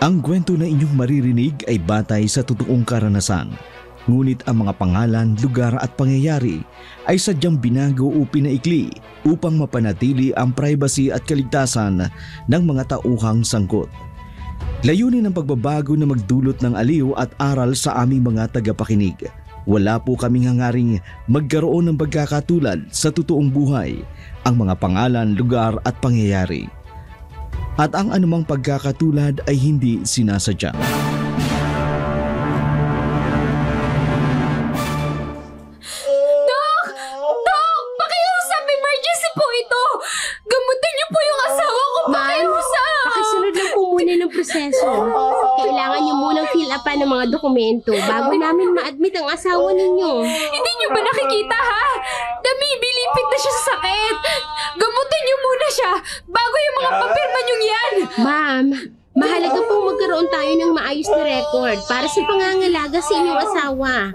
Ang kwento na inyong maririnig ay batay sa totoong karanasan. Ngunit ang mga pangalan, lugar at pangyayari ay sadyang binago o pinaikli upang mapanatili ang privacy at kaligtasan ng mga tauhang sangkot. Layunin ng pagbabago na magdulot ng aliw at aral sa aming mga tagapakinig. Wala po kaming hangaring magkaroon ng pagkakatulad sa totoong buhay, ang mga pangalan, lugar at pangyayari. At ang anumang pagkakatulad ay hindi sinasadya. Dok! Dok! Pakiusap! Emergency po ito! Gamutin niyo po yung asawa ko! Pakiusap! Pakisunod lang po muna ng proseso. Kailangan niyo munang fill upan ng mga dokumento bago namin ma-admit ang asawa ninyo. Hindi niyo ba nakikita ha? Namibilipit na siya sa sakit! Gamutin niyo muna siya bago yung mga papirma niyong yan! Ma'am, mahalaga pong magkaroon tayo ng maayos na record para sa pangangalaga sa inyong asawa.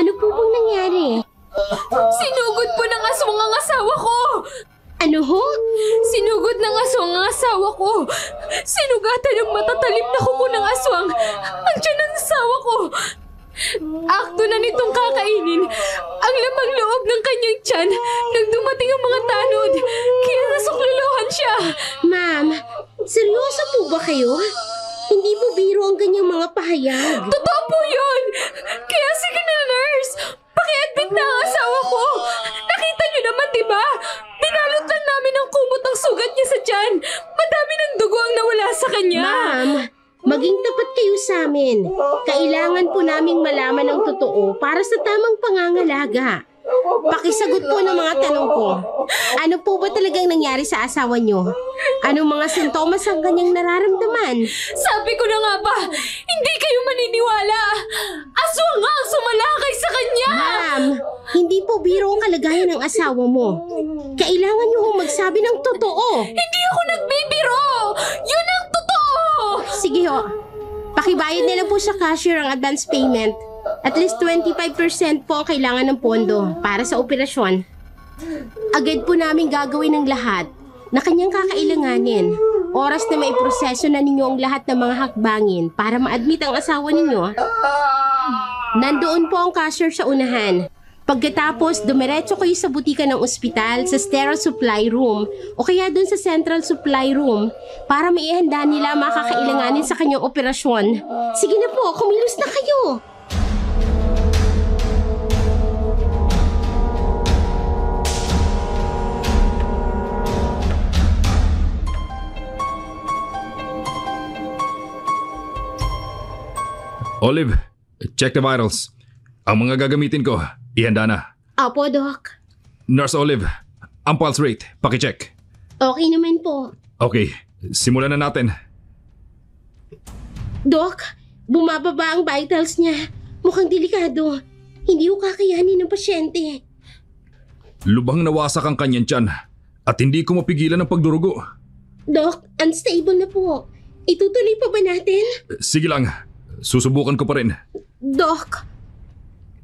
Ano po bang nangyari? Sinugod po ng aswang ang asawa ko! Ano ho? Sinugod ng aswang ang asawa ko! Sinugatan ng matatalim na kuko ng aswang ang tiyan ng asawa ko! Akto na nitong kakainin ang lamang loob ng kanyang tiyan nang dumating ang mga tanod, kaya nasukluluhan siya. Ma'am, seryoso po ba kayo? Hindi po biro ang ganyang mga pahayag. Totoo po yun! Kaya sige na, nurse! Paki-admit na ang asawa ko! Nakita niyo naman, diba? Binalot lang namin ang kumot ang sugat niya sa tiyan. Madami ng dugo ang nawala sa kanya. Ma'am, maging tapat kayo sa amin. Kailangan po naming malaman ang totoo para sa tamang pangangalaga. Pakisagot po ng mga tanong ko. Ano po ba talagang nangyari sa asawa niyo? Anong mga sintomas ang kanyang nararamdaman? Sabi ko na nga ba, hindi kayo maniniwala. Aswang nga ang sumalakay sa kanya. Ma'am, hindi po biro ang kalagayan ng asawa mo. Kailangan niyo hong magsabi ng totoo. Hindi ako nagbibiro. Yun ang totoo. Sige ho, pakibayad na lang po sa cashier ang advance payment. At least 25% po ang kailangan ng pondo para sa operasyon. Agad po namin gagawin ang lahat na kanyang kakailanganin. Oras na may proseso na ninyo ang lahat ng mga hakbangin para ma-admit ang asawa ninyo. Nandoon po ang cashier sa unahan. Pagkatapos, dumiretso kayo sa butika ng ospital, sa sterile supply room, o kaya dun sa central supply room para maihanda nila ang mga kakailanganin sa kanyang operasyon. Sige na po, kumilos na kayo! Olive, check the vitals. Ang mga gagamitin ko, ihanda na. Opo, Doc. Nurse Olive, ang pulse rate, pakicheck. Okay naman po. Okay, simulan na natin. Doc, bumababa ang vitals niya. Mukhang delikado. Hindi ko kakayanin ng pasyente. Lubhang nawasak ang kanyang tiyan at hindi ko mapigilan ang pagdurugo. Doc, unstable na po. Itutuloy pa ba natin? Sige lang, susubukan ko pa rin. Doc,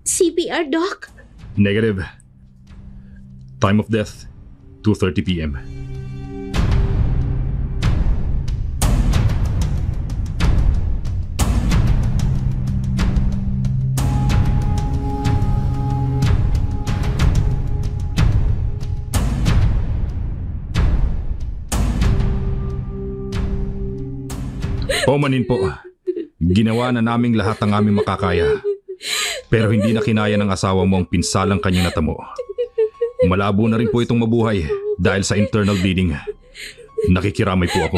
CPR, Doc? Negative. Time of death, 2:30 p.m. Paumanin po. Ginawa na naming lahat ng aming makakaya. Pero hindi na kinaya ng asawa mo ang pinsalang kanyang natamo. Malabo na rin po itong mabuhay dahil sa internal bleeding. Nakikiramay po ako.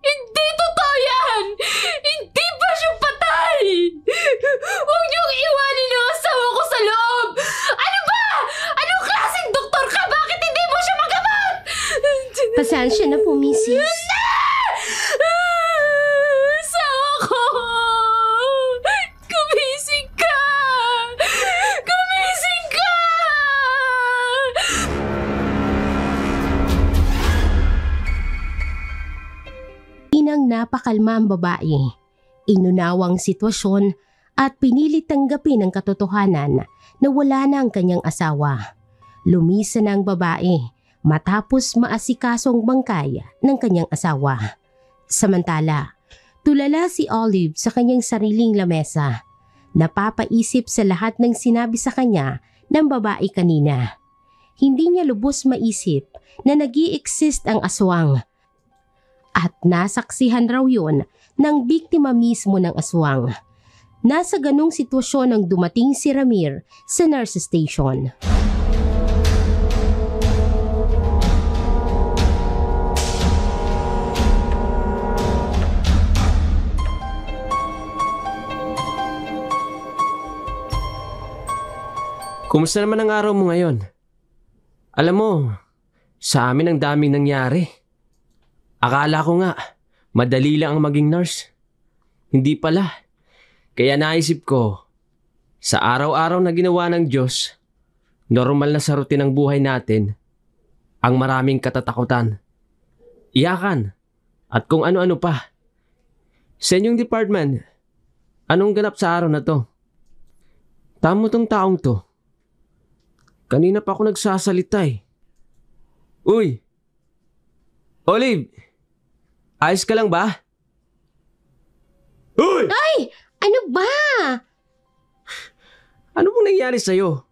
Hindi totoo yan! Hindi pa siya patay! Huwag niyong iwanin ang asawa ko sa loob! Ano ba? Anong klaseng doktor ka? Bakit hindi mo siya magamot? Pasensya na po, Mrs. Asawa ko! Gumising ka! Gumising ka! Inang napakalma ang babae. Inunawa ang sitwasyon at pinilit tanggapin ang katotohanan na wala na ang kanyang asawa. Lumisa na ang babae matapos maasikasong bangkay ng kanyang asawa. Samantala, tulala si Olive sa kanyang sariling lamesa. Napapaisip sa lahat ng sinabi sa kanya ng babae kanina. Hindi niya lubos maisip na nag-i-exist ang aswang. At nasaksihan raw yun ng biktima mismo ng aswang. Nasa ganong sitwasyon ang dumating si Ramir sa nurse station. Kumusta naman ang araw mo ngayon? Alam mo, sa amin ang daming nangyari. Akala ko nga, madali lang ang maging nurse. Hindi pala. Kaya naisip ko, sa araw-araw na ginawa ng Diyos, normal na sa routine ng buhay natin, ang maraming katatakutan, iyakan, at kung ano-ano pa. Sa inyong department, anong ganap sa araw na to? Tamo tong taong to. Kanina pa ako nagsasalita eh. Uy! Olive! Ayos ka lang ba? Uy! Ay! Ano ba? Ano pong nangyari sa'yo?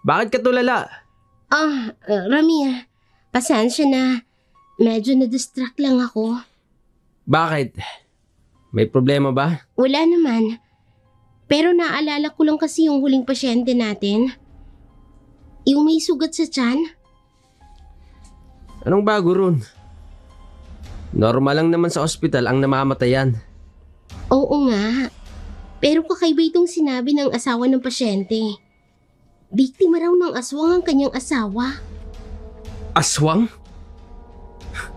Bakit ka tulala? Ramir, pasensya na. Medyo na-distract lang ako. Bakit? May problema ba? Wala naman. Pero naalala ko lang kasi yung huling pasyente natin. Yung may sugat sa tiyan. Anong bago ron? Normal lang naman sa ospital ang namamatayan. Oo nga. Pero kakaiba itong sinabi ng asawa ng pasyente. Biktima raw ng aswang ang kanyang asawa. Aswang?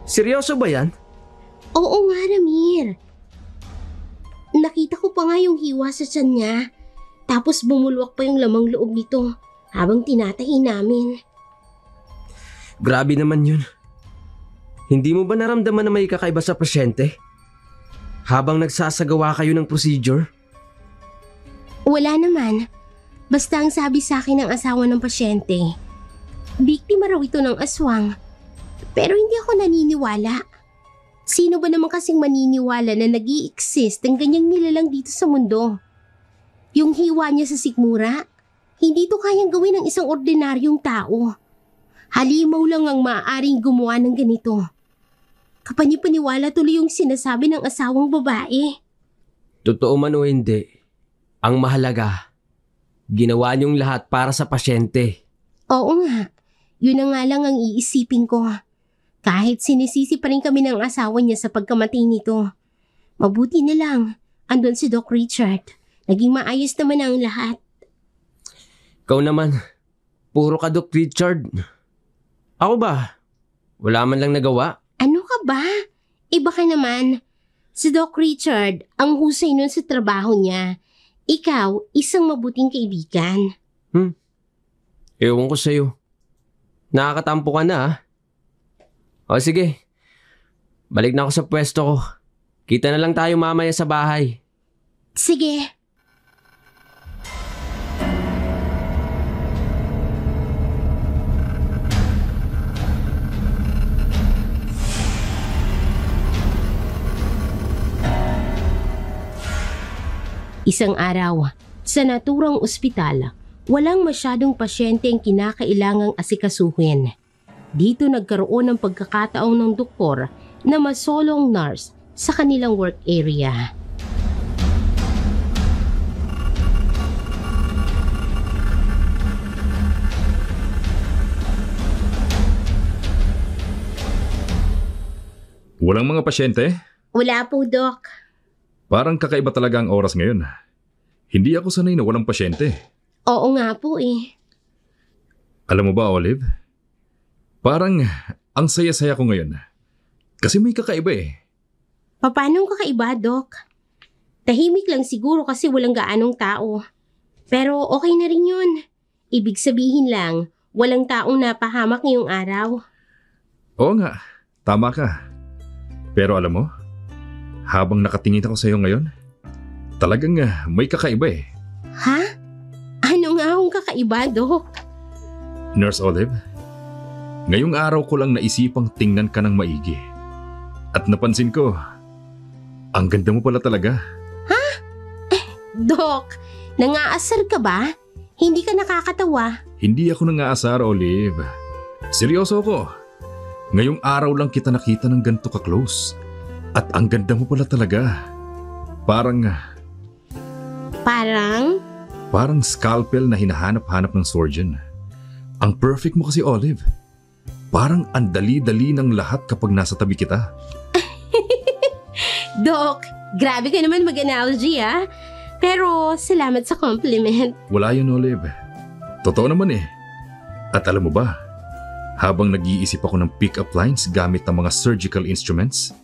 Seryoso ba yan? Oo nga, Ramir. Nakita ko pa nga yung hiwa sa tiyan niya. Tapos bumulwak pa yung lamang loob nito habang tinatahi namin. Grabe naman yun. Hindi mo ba naramdaman na may kakaiba sa pasyente? Habang nagsasagawa kayo ng procedure? Wala naman. Basta ang sabi sa akin ng asawa ng pasyente, biktima raw ito ng aswang. Pero hindi ako naniniwala. Sino ba naman kasing maniniwala na nag-i-exist ang ganyang nilalang dito sa mundo? Yung hiwa niya sa sikmura, hindi to kayang gawin ng isang ordinaryong tao. Halimaw lang ang maaaring gumawa ng ganito. Kapani-paniwala tuloy yung sinasabi ng asawang babae. Totoo man o hindi, ang mahalaga, ginawa niyong lahat para sa pasyente. Oo nga, yun na nga lang ang iisipin ko. Kahit sinisisi pa rin kami ng asawa niya sa pagkamatay nito. Mabuti na lang, andun si Doc Richard. Naging maayos naman ang lahat. Ikaw naman, puro ka Doc Richard. Ako ba? Wala man lang nagawa? Ano ka ba? Iba ka naman. Si Doc Richard, ang husay nun sa trabaho niya. Ikaw, isang mabuting kaibigan. Ewan ko sa'yo. Nakakatampo ka na ah. O sige, balik na ako sa pwesto ko. Kita na lang tayo mamaya sa bahay. Sige. Isang araw, sa naturang ospital, walang masyadong pasyente ang kinakailangang asikasuhin. Dito nagkaroon ng pagkakataon ng doktor na masolong nurse sa kanilang work area. Walang mga pasyente? Wala po, Doc. Parang kakaiba talaga ang oras ngayon. Hindi ako sanay na walang pasyente. Oo nga po eh. Alam mo ba, Olive? Parang ang saya-saya ko ngayon. Kasi may kakaiba eh. Paano kakaiba, Doc? Tahimik lang siguro kasi walang gaanong tao. Pero okay na rin yun. Ibig sabihin lang, walang taong napahamak ngayong araw. Oo nga, tama ka. Pero alam mo, habang nakatingin ako sa iyo ngayon, talagang may kakaiba eh. Ha? Ano nga akong kakaiba, Doc? Nurse Olive, ngayong araw ko lang naisipang tingnan ka ng maigi. At napansin ko, Ang ganda mo pala talaga. Doc, nangaasar ka ba? Hindi ka nakakatawa. Hindi ako nangaasar, Olive. Seryoso ako. Ngayong araw lang kita nakita ng ganito ka-close. At ang ganda mo pala talaga. Parang scalpel na hinahanap-hanap ng surgeon. Ang perfect mo kasi, Olive. Parang ang dali-dali ng lahat kapag nasa tabi kita. Doc, grabe ka naman mag-analogy ah. Pero salamat sa compliment. Wala yun, Olive. Totoo naman eh. At alam mo ba, habang nag-iisip ako ng pick-up lines gamit ng mga surgical instruments,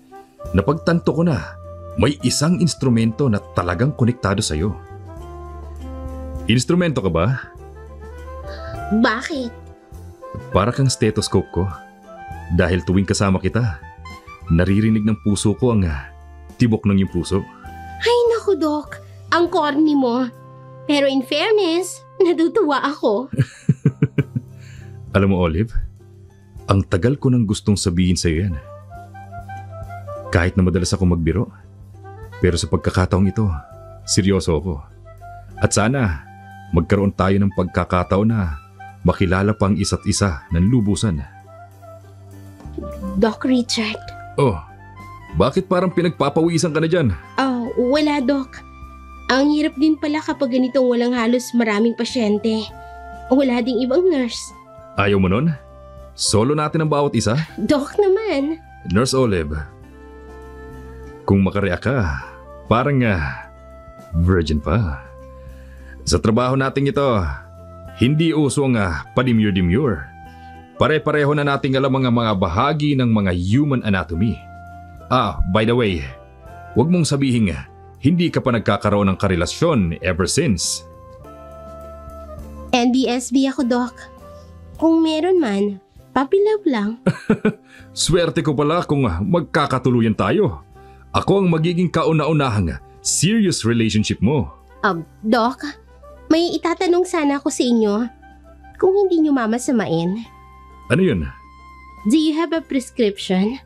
napagtanto ko na may isang instrumento na talagang konektado sa'yo. Instrumento ka ba? Bakit? Para kang stethoscope ko. Dahil tuwing kasama kita, naririnig ng puso ko ang tibok ng iyong puso. Ay naku, Doc. Ang corny mo. Pero in fairness, natutuwa ako. Alam mo, Olive, ang tagal ko nang gustong sabihin sa'yo yan. Kahit na madalas ako magbiro, pero sa pagkakataong ito, seryoso ako. At sana, magkaroon tayo ng pagkakataon na makilala pang isa't isa ng lubusan. Doc Richard. Oh, bakit parang pinagpapawisan ka na dyan? Oh, wala, Doc. Ang hirap din pala kapag ganitong walang halos maraming pasyente. Wala ding ibang nurse. Ayaw mo nun? Solo natin ang bawat isa? Doc naman. Nurse Olive, kung makareact ka, parang virgin pa. Sa trabaho nating ito, hindi uso ang padimure-demure. Pare-pareho na nating alam ang mga bahagi ng mga human anatomy. By the way, huwag mong sabihin hindi ka pa nagkakaroon ng karelasyon ever since. NBSB ako, Doc. Kung meron man, puppy love lang. Swerte ko pala kung magkakatuluyan tayo. Ako ang magiging kauna-unahang serious relationship mo. Doc, may itatanong sana ako sa inyo. Kung hindi nyo mamasamain. Ano yun? Do you have a prescription?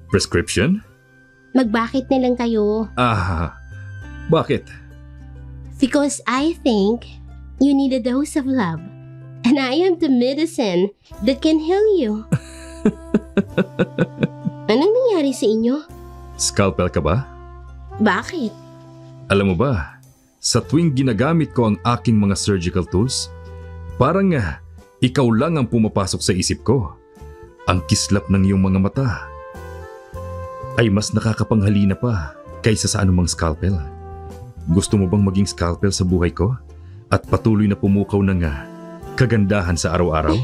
Prescription? Magbakit na lang kayo. Bakit? Because I think you need a dose of love. And I am the medicine that can heal you. Anong nangyari sa inyo? Scalpel ka ba? Bakit? Alam mo ba, sa tuwing ginagamit ko ang aking mga surgical tools, parang ikaw lang ang pumapasok sa isip ko. Ang kislap ng iyong mga mata ay mas nakakapanghalina pa kaysa sa anumang scalpel. Gusto mo bang maging scalpel sa buhay ko at patuloy na pumukaw ng kagandahan sa araw-araw?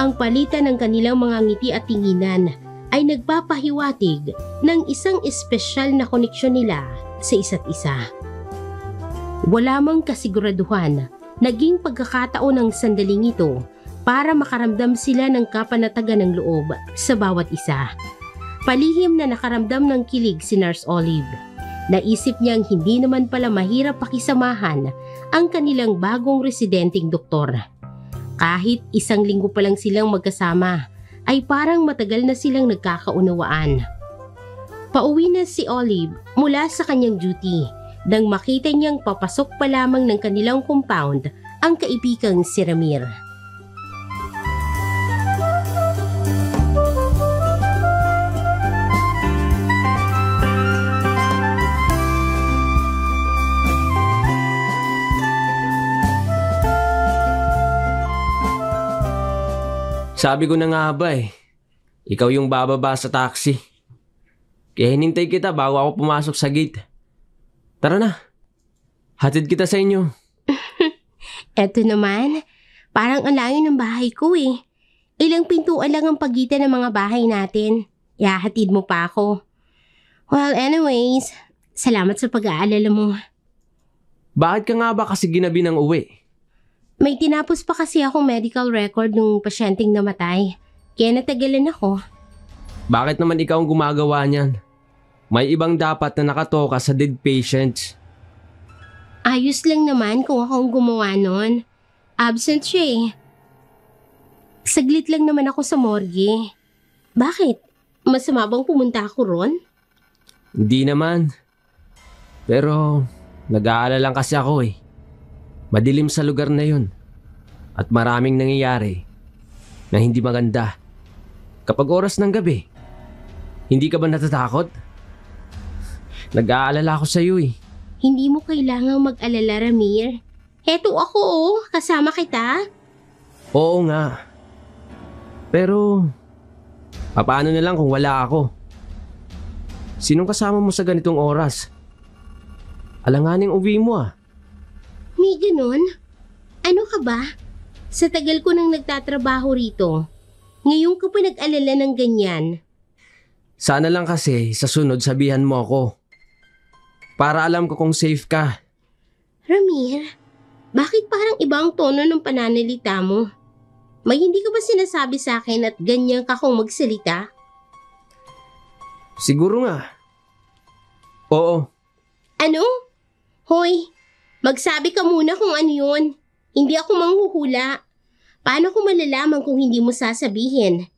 Ang palitan ng kanilang mga ngiti at tinginan ay nagpapahiwatig ng isang espesyal na koneksyon nila sa isa't isa. Wala mang kasiguraduhan, naging pagkakataon ng sandaling ito para makaramdam sila ng kapanatagan ng loob sa bawat isa. Palihim na nakaramdam ng kilig si Nurse Olive. Naisip niyang hindi naman pala mahirap pakisamahan ang kanilang bagong residenteng doktor. Kahit 1 linggo pa lang silang magkasama, ay parang matagal na silang nagkakaunawaan. Pauwi na si Olive mula sa kanyang duty nang makita niyang papasok pa lamang ng kanilang compound ang kaibigang si Ramir. Sabi ko na nga ba ikaw yung bababa sa taxi. Kaya hinintay kita bago ako pumasok sa gate. Tara na, hatid kita sa inyo. Eto naman, parang ang layo ng bahay ko eh. Ilang pintuan lang ang pagitan ng mga bahay natin. Ihahatid mo pa ako. Well, anyways, salamat sa pag-aalala mo. Bakit ka nga ba kasi ginabi ng uwi? May tinapos pa kasi akong medical record ng pasyenteng namatay. Kaya natagalan ako. Bakit naman ikaw ang gumagawa niyan? May ibang dapat na nakatoka sa dead patients. Ayos lang naman kung ako ang gumawa nun. Absent siya eh. Saglit lang naman ako sa morgue. Bakit? Masama bang pumunta ako ron? Hindi naman. Pero nag-aalala lang kasi ako eh. Madilim sa lugar na yun. At maraming nangyayari na hindi maganda. Kapag oras ng gabi, hindi ka ba natatakot? Nag-aalala ako sa iyo eh. Hindi mo kailangang mag-alala, Ramir. Heto ako oh, kasama kita. Oo nga. Pero, paano na lang kung wala ako? Sinong kasama mo sa ganitong oras? Alanganing uwi mo ah. May ganun? Ano ka ba? Sa tagal ko nang nagtatrabaho rito, ngayon ka pa nag-alala ng ganyan. Sana lang kasi sa sunod sabihan mo ako. Para alam ko kung safe ka. Ramir, bakit parang ibang tono ng pananalita mo? May hindi ka ba sinasabi sa akin at ganyan ka kung magsalita? Siguro nga. Oo. Ano? Hoy, magsabi ka muna kung ano yun. Hindi ako manghuhula. Paano ko malalaman kung hindi mo sasabihin?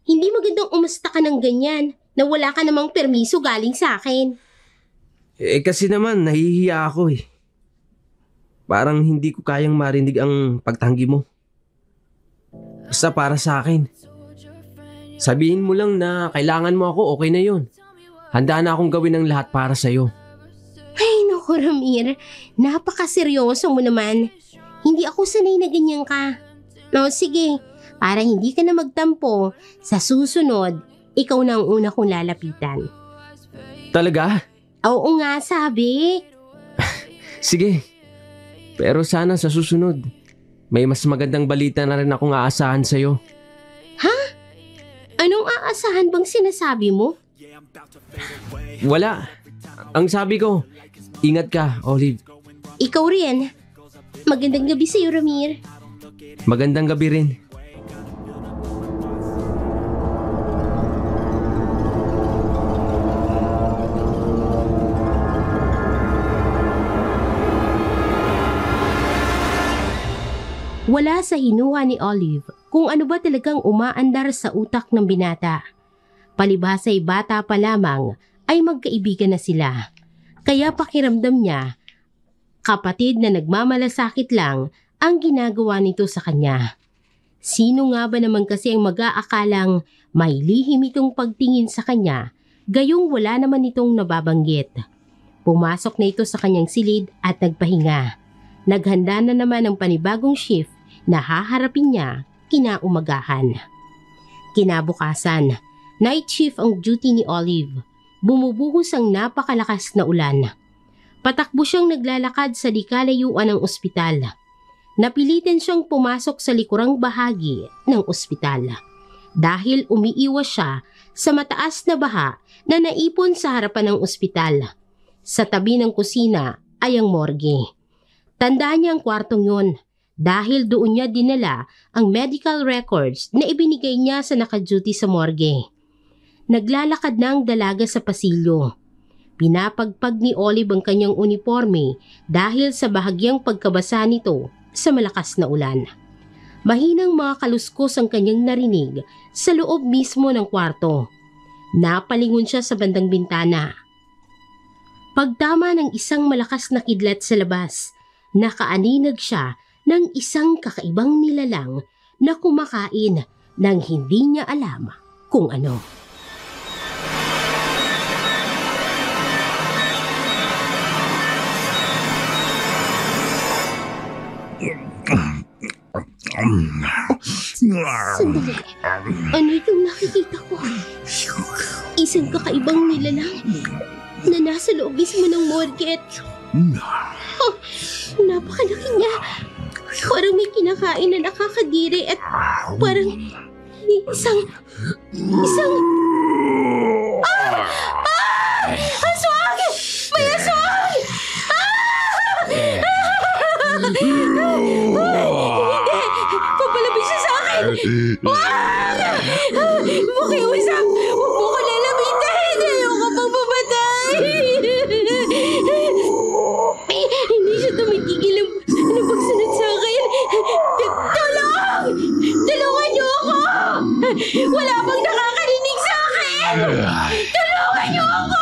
Hindi magandang umasta ka ng ganyan na wala ka namang permiso galing sa akin. Kasi naman nahihiya ako eh. Parang hindi ko kayang marinig ang pagtanggi mo. Basta para sa akin. Sabihin mo lang na kailangan mo ako, okay na yun. Handa na akong gawin ang lahat para sa'yo. Ay naku Ramir, napakaseryoso mo naman. Hindi ako sanay na ganyan ka. No, sige, para hindi ka na magtampo, sa susunod, ikaw na ang una kong lalapitan. Talaga? Oo nga, sabi. Sige. Pero sana sa susunod, may mas magandang balita na rin akong aasahan sa'yo. Ha? Anong aasahan bang sinasabi mo? Wala. Ang sabi ko, ingat ka, Olive. Ikaw rin. Magandang gabi sa'yo, Ramir. Magandang gabi rin. Wala sa hinuha ni Olive kung ano ba talagang umaandar sa utak ng binata. Palibhasa'y bata pa lamang ay magkaibigan na sila. Kaya pakiramdam niya, kapatid na nagmamalasakit lang ang ginagawa nito sa kanya. Sino nga ba naman kasi ang mag-aakalang may lihim itong pagtingin sa kanya, gayong wala naman itong nababanggit. Pumasok na ito sa kanyang silid at nagpahinga. Naghanda na naman ang panibagong shift na haharapin niya kinaumagahan. Kinabukasan, night shift ang duty ni Olive. Bumubuhos ang napakalakas na ulan. Patakbo siyang naglalakad sa di kalayuan ng ospital. Napilitan siyang pumasok sa likurang bahagi ng ospital dahil umiiwas siya sa mataas na baha na naipon sa harapan ng ospital. Sa tabi ng kusina ay ang morgue. Tandaan niya ang kwartong yun dahil doon niya dinala ang medical records na ibinigay niya sa naka-duty sa morgue. Naglalakad na ang dalaga sa pasilyo. Pinapagpag ni Olive ang kanyang uniforme dahil sa bahagyang pagkabasa nito sa malakas na ulan. Mahinang mga kaluskos ang kanyang narinig sa loob mismo ng kwarto. Napalingon siya sa bandang bintana. Pagtama ng isang malakas na kidlat sa labas, nakaaninag siya ng isang kakaibang nilalang na kumakain nang hindi niya alam kung ano. Sandali. Ano itong nakikita ko? Isang kakaibang nilalang na nasa loob mismo ng morgue. Oh, napakalaki niya. Parang may kinakain na nakakadiri at parang isang... Aswang! May aswang! Hindi! Papalapit siya sa akin! Makiusap! Huwag mo ko lalapitan! Ayoko pang mamatay! Hindi siya tumitigil ng pagsunod sa akin. Tulong! Tulungan niyo ako! Wala bang nakakarinig sa akin? Tulungan niyo ako!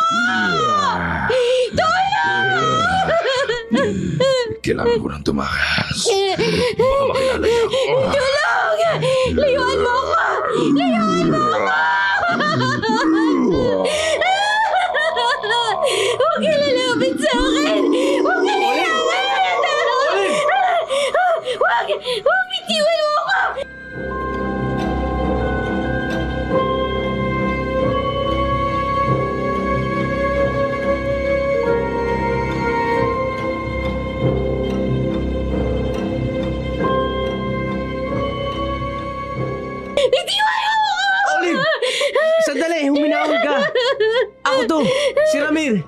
Kailangan ko nang tumakas. Baka makilala niya ako. Tulong! Layuan mo ako! Layuan mo ako! Huwag ka lalapit sa akin! Huwag ka lalapit! Huwag bitiwan mo ako! Olive! Sandali! Huminahon ka! Ako to! Si Ramir!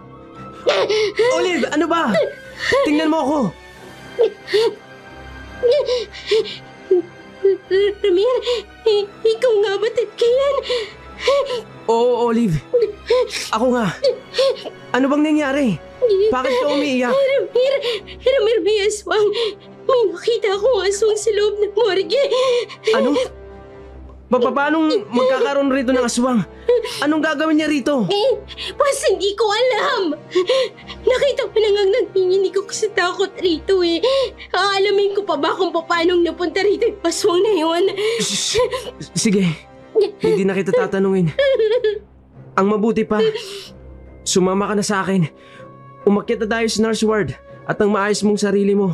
Olive! Ano ba? Tingnan mo ako! Ramir, ikaw nga ba yan? Oo, Olive. Ako nga. Ano bang nangyari? Bakit ka umiiyak? Ramir, may aswang. May nakita akong aswang sa loob ng morgue. Ano? Paano magkakaroon rito ng aswang? Anong gagawin niya rito? Pas hindi ko alam. Nakita ko na ngang nanginginig ako sa takot rito eh. Aalamin ko pa ba kung paano napunta rito yung aswang na yun? Sige, hindi na kita tatanungin. Ang mabuti pa, sumama ka na sa akin. Umakyat na tayo sa nurse ward at ang maayos mong sarili mo.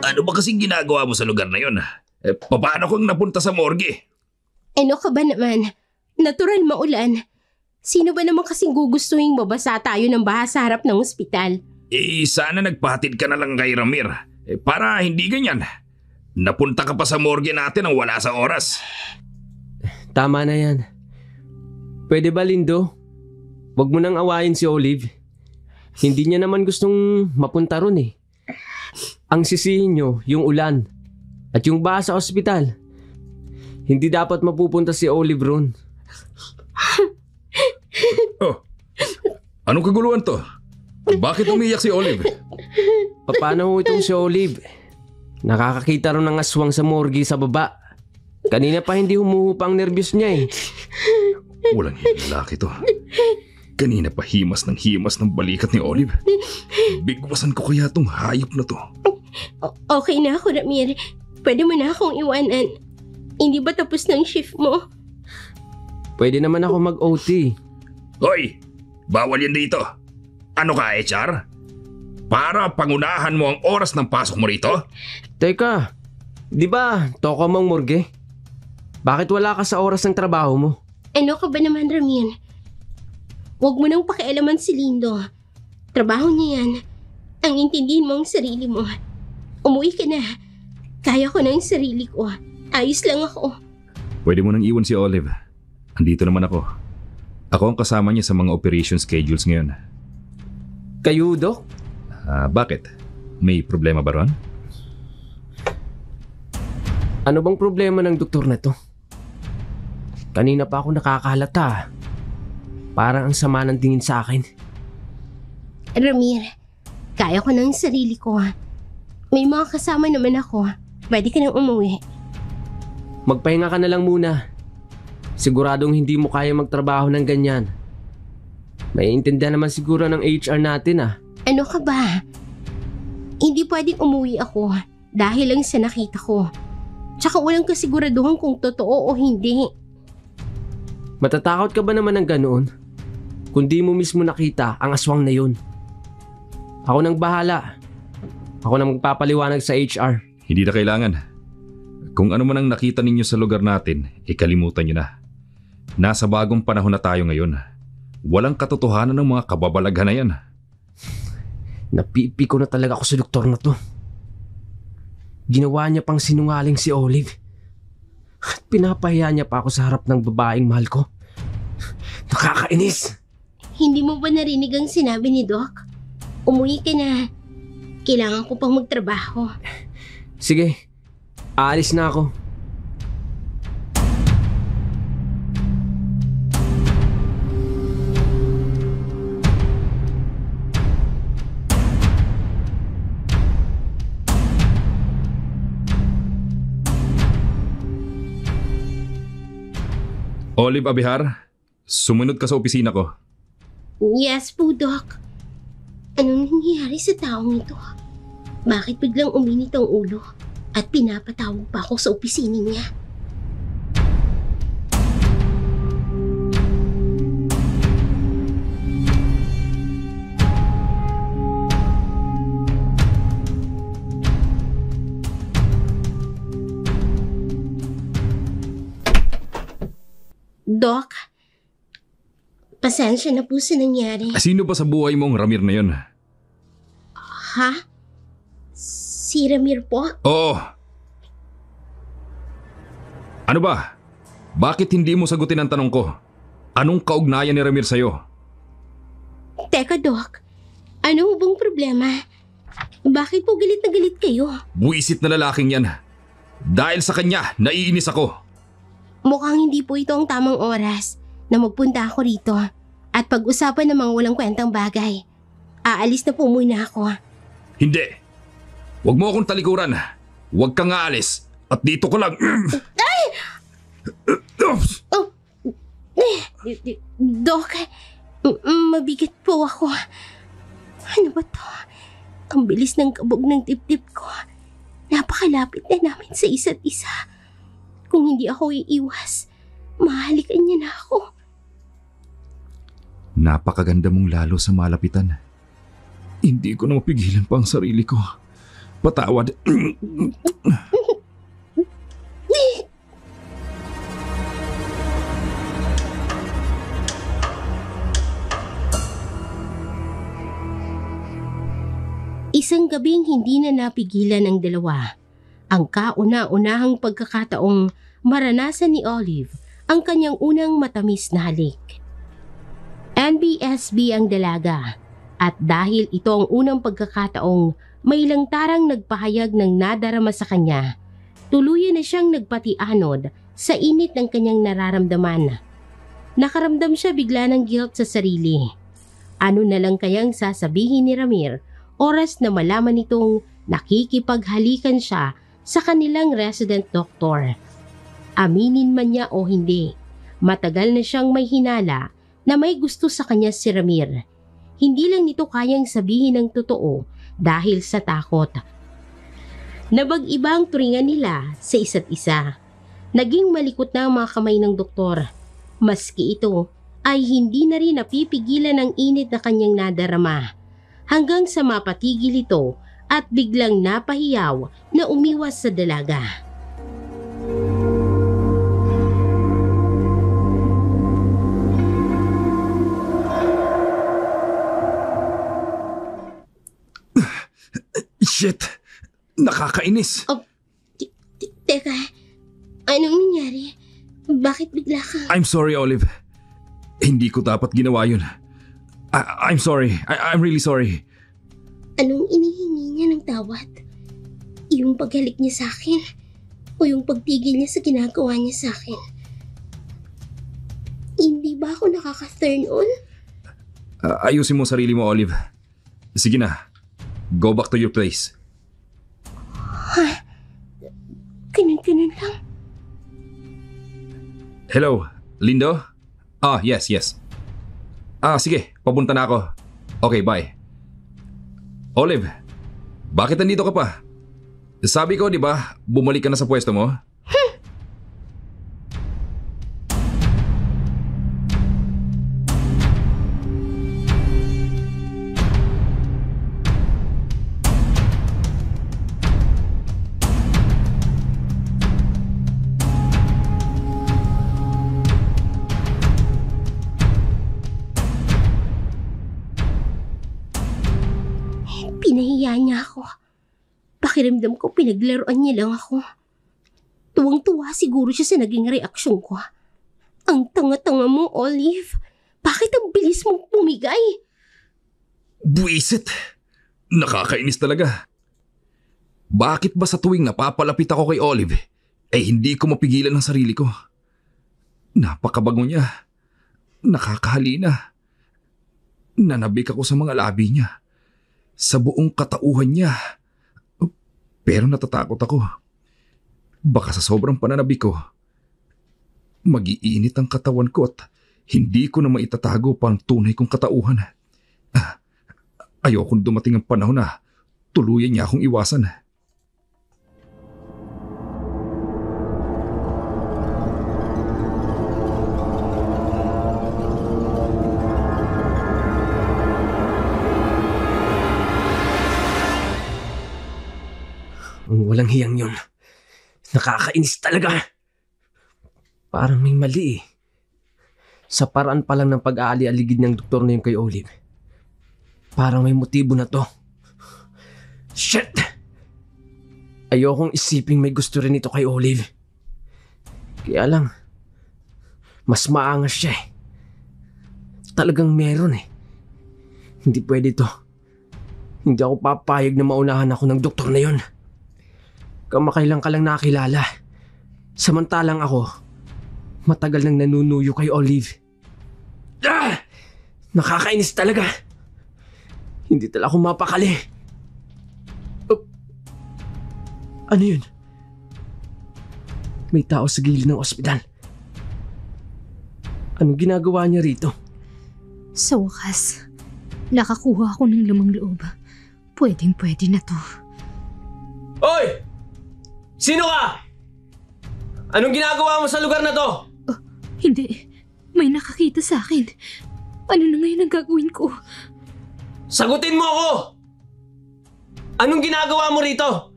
Ano ba kasing ginagawa mo sa lugar na yun? Paano kung napunta sa morgue? Ano ka ba naman? Natural maulan. Sino ba naman kasing gugustuhin mabasa tayo ng baha sa harap ng ospital? Sana nagpahatid ka na lang kay Ramir. Para hindi ganyan. Napunta ka pa sa morgue natin ang wala sa oras. Tama na yan. Pwede ba, Lindo? Huwag mo nang awayin si Olive. Hindi niya naman gustong mapunta ron eh. Ang sisihin nyo, yung ulan at yung baha sa ospital. Hindi dapat mapupunta si Olive ron. Oh, anong kaguluhan to? Bakit umiyak si Olive? Paano ho itong si Olive? Nakakakita ron ng aswang sa morgue sa baba. Kanina pa hindi humuhupa ang nervyos niya eh. Walang lalaki to. Kanina pa himas ng balikat ni Olive. Bigwasan ko kaya tong hayop na to. Okay na ako, Ramir. Pwede mo na akong iwanan. Hindi ba tapos ng shift mo? Pwede naman ako mag-OT. Hoy! Bawal yan dito. Ano ka, HR? Para pangunahan mo ang oras ng pasok mo rito? Teka, di ba toko mong morgue? Bakit wala ka sa oras ng trabaho mo? Ano ka ba naman, Ramir? Huwag mo nang pakialaman si Lindo. Trabaho niya yan. Ang intindihin mo ang sarili mo. Umuwi ka na. Kaya ko na ang sarili ko. Ayos lang ako. Pwede mo nang iwan si Olive. Andito naman ako. Ako ang kasama niya sa mga operation schedules ngayon. Kayo, Dok? Bakit? May problema ba ron? Ano bang problema ng doktor na to? Kanina pa ako nakakahalata. Parang ang sama ng tingin sa akin. Ramir, kaya ko na ang sarili ko. May mga kasama naman ako. Pwede ka nang umuwi. Magpahinga ka na lang muna. Siguradong hindi mo kaya magtrabaho ng ganyan. Maiintindihan naman siguro ng HR natin ah. Ano ka ba? Hindi pwedeng umuwi ako dahil lang sa nakita ko. Tsaka walang kasiguraduhan kung totoo o hindi. Matatakot ka ba naman ng ganoon? Kung di mo mismo nakita ang aswang na yun. Ako nang bahala. Ako nang magpapaliwanag sa HR. Hindi na kailangan. Kung ano man ang nakita ninyo sa lugar natin, ikalimutan nyo na. Nasa bagong panahon na tayo ngayon. Walang katotohanan ng mga kababalaghan na yan. Napipi ko na talaga ako sa doktor na to. Ginawa niya pang sinungaling si Olive. At pinapahiya niya pa ako sa harap ng babaeng mahal ko. Nakakainis! Hindi mo ba narinig ang sinabi ni Doc? Umuwi ka na. Kailangan ko pang magtrabaho. Sige, aalis na ako. Olive Abihar, sumunod ka sa opisina ko. Yes po, Doc. Anong nangyayari sa taong ito? Bakit biglang uminit ang ulo at pinapatawag pa ako sa opisina niya? Doc, pasensya na po sa nangyari. Sino ba sa buhay mo ang Ramir na yun? Ha? Si Ramir po? Oo. Ano ba? Bakit hindi mo sagutin ang tanong ko? Anong kaugnayan ni Ramir sa'yo? Teka, Doc. Ano bang problema? Bakit po galit na galit kayo? Buisit na lalaking yan. Dahil sa kanya, naiinis ako. Mukhang hindi po ito ang tamang oras na magpunta ako rito at pag-usapan ng mga walang kwentang bagay. Aalis na po muna ako. Hindi. Huwag mo akong talikuran. Huwag kang aalis. At dito ko lang. Ay! Oh. Doc, mabigat po ako. Ano ba to? Ang bilis ng kabog ng dibdib ko. Napakalapit na namin sa isa't isa. Kung hindi ako iiwas, mahalikan niya na ako. Napakaganda mong lalo sa malapitan. Hindi ko na mapigilan pa ang sarili ko. Patawad. Isang gabing hindi na napigilan ng dalawa. Ang kauna-unahang pagkakataong maranasan ni Olive ang kanyang unang matamis na halik. NBSB ang dalaga at dahil ito ang unang pagkakataong may lantarang nagpahayag ng nadarama sa kanya, tuluyan na siyang nagpatianod sa init ng kanyang nararamdaman. Nakaramdam siya bigla ng guilt sa sarili. Ano na lang kayang sasabihin ni Ramir oras na malaman nitong nakikipaghalikan siya sa kanilang resident doctor. Aminin man niya o hindi, matagal na siyang may hinala na may gusto sa kanya si Ramir. Hindi lang nito kayang sabihin ng totoo dahil sa takot. Nabag-iba ang turingan nila sa isa't isa. Naging malikot na ang mga kamay ng doktor. Maski ito ay hindi na rin napipigilan ang init na kanyang nadarama. Hanggang sa mapatigil ito at biglang napahiyaw na umiwas sa dalaga. Shit! Nakakainis! Teka, anong nangyari? Bakit bigla ka? I'm sorry, Olive. Hindi ko dapat ginawa yun. I'm sorry. I'm really sorry. Anong inihingi niya ng tawad? Yung paghalik niya sa akin? O yung pagtigil niya sa ginagawa niya sa akin? Hindi ba ako nakaka-turn on? Ayusin mo sarili mo, Olive. Sige na. Go back to your place. Ha? Ganun lang? Hello, Lindo? Yes. Sige. Papunta na ako. Okay, bye. Olive, bakit nandito ka pa? Sabi ko, di ba, bumalik ka na sa pwesto mo? Pinahiya niya ako. Pakiramdam ko pinaglaruan niya lang ako. Tuwang-tuwa siguro siya sa naging reaksyon ko. Ang tanga-tanga mo, Olive. Bakit ang bilis mong pumigay? Buisit! Nakakainis talaga. Bakit ba sa tuwing napapalapit ako kay Olive, hindi ko mapigilan ang sarili ko? Napakabango niya. Nakakahalina. Nanabik ako sa mga labi niya. Sa buong katauhan niya. Pero natatakot ako. Baka sa sobrang pananabik ko, mag-iinit ang katawan ko at hindi ko na maitatago pa ang tunay kong katauhan. Ayokong dumating ang panahon na tuluyan niya akong iwasan. Ang walang hiyang yun. Nakakainis talaga. Parang may mali eh. Sa paraan pa lang ng pag-aali-aligid ng doktor na yun kay Olive. Parang may motibo na to. Shit! Ayokong isiping may gusto rin ito kay Olive. Kaya lang, mas maangas siya eh. Talagang meron eh. Hindi pwede to. Hindi ako papayag na maunahan ako ng doktor na yun. Kamakailan ka lang nakilala. Samantalang ako, matagal nang nanunuyo kay Olive. Nakakainis talaga. Hindi talaga ako mapakali. Ano yun? May tao sa gilid ng ospital. Anong ginagawa niya rito? Sa wakas, nakakuha ako ng lamang loob. Pwedeng-pwede na to. Hoy! Sino ka? Anong ginagawa mo sa lugar na to? Hindi. May nakakita sa akin. Ano na ngayon ang gagawin ko? Sagutin mo ako! Anong ginagawa mo rito?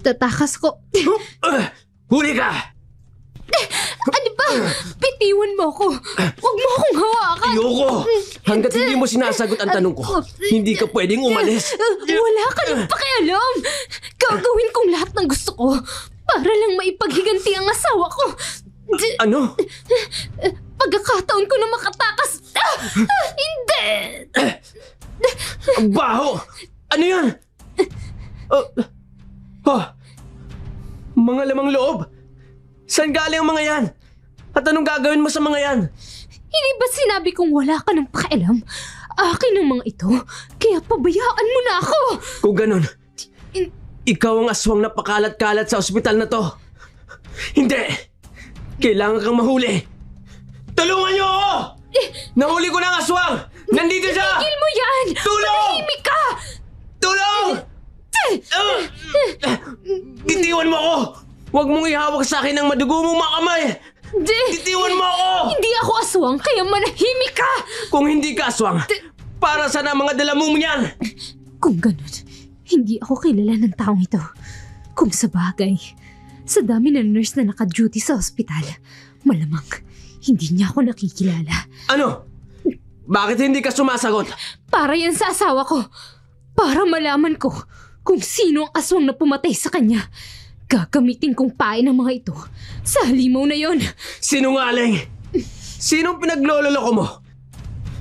Tatakas ko. Huli ka! Ano ba? Bitiwan mo ako. Huwag mo akong hawakan. Ayoko! Hanggat hindi mo sinasagot ang tanong ko, hindi ka pwedeng umalis. Wala ka nang pakialam. Gagawin kong lahat ng gusto ko para lang maipaghiganti ang asawa ko. Ano? Pagkakataon ko na makatakas. Hindi! Ang baho! Ano yan? Mga lamang loob? Saan galing ang mga yan? At anong gagawin mo sa mga yan? Hindi ba sinabi kong wala ka ng pakialam? Akin ang mga ito, kaya pabayaan mo na ako! Kung ganun, ikaw ang aswang na pakalat-kalat sa ospital na to. Hindi! Kailangan kang mahuli! Tulungan niyo ako! Nahuli ko na ang aswang! Nandito siya! Tigil mo yan! Tulong! Manahimik ka! Tulong! Titiwan mo ako! Huwag mong ihawak sa akin ang madugo mong mga kamay! Titiwan mo ako! Hindi ako aswang, kaya manahimik ka! Kung hindi ka aswang, para saan ang mga dala mong yan? Kung ganun, hindi ako kilala ng taong ito. Kung sa bagay, sa dami ng nurse na naka-duty sa ospital, malamang hindi niya ako nakikilala. Ano? Bakit hindi ka sumasagot? Para yan sa asawa ko. Para malaman ko kung sino ang aswang na pumatay sa kanya. Gagamitin kong pain ng mga ito sa halimaw na yon. Sinungaling! Sinong pinaglololoko mo?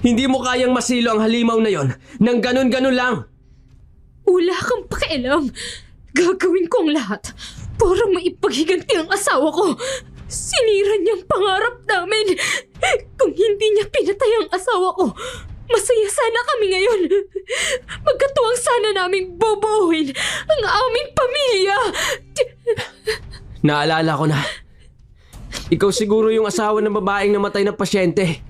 Hindi mo kayang masilo ang halimaw na yon nang ganun-ganun lang. Wala kang pakialam. Gagawin ko ang lahat para maipaghiganti ang asawa ko. Sinira niyang pangarap namin. Kung hindi niya pinatay ang asawa ko, masaya sana kami ngayon. Magkatuwang sana naming bubuuin ang aming pamilya. Naalala ko na. Ikaw siguro yung asawa ng babaeng namatay na pasyente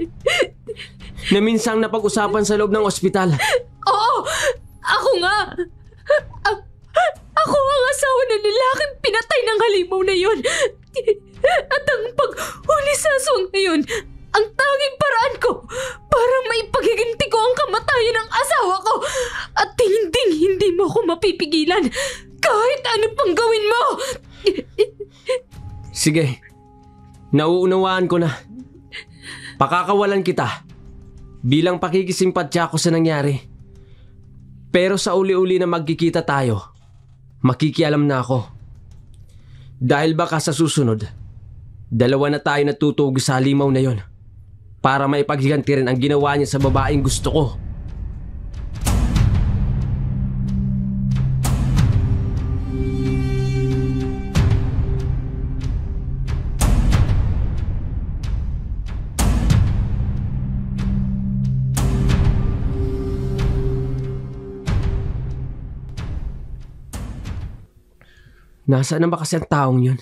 na minsang napag-usapan sa loob ng ospital. Oo! Ako nga! Ako ang asawa ng lalaking pinatay ng halimaw na yun. At ang paghuli sa aswang na yun, ang tanging paraan ko para maipaghiganti ko ang kamatayan ng asawa ko. At hindi mo ako mapipigilan kahit ano pang gawin mo. Sige, nauunawaan ko na. Pakakawalan kita bilang pakikisimpatya ko sa nangyari. Pero sa uli-uli na magkikita tayo, makikialam na ako. Dahil baka sa susunod, dalawa na tayo natutugo sa halimaw na yon para maipaghiganti rin ang ginawa niya sa babaeng gusto ko. Nasaan na ba kasi ang taong yun?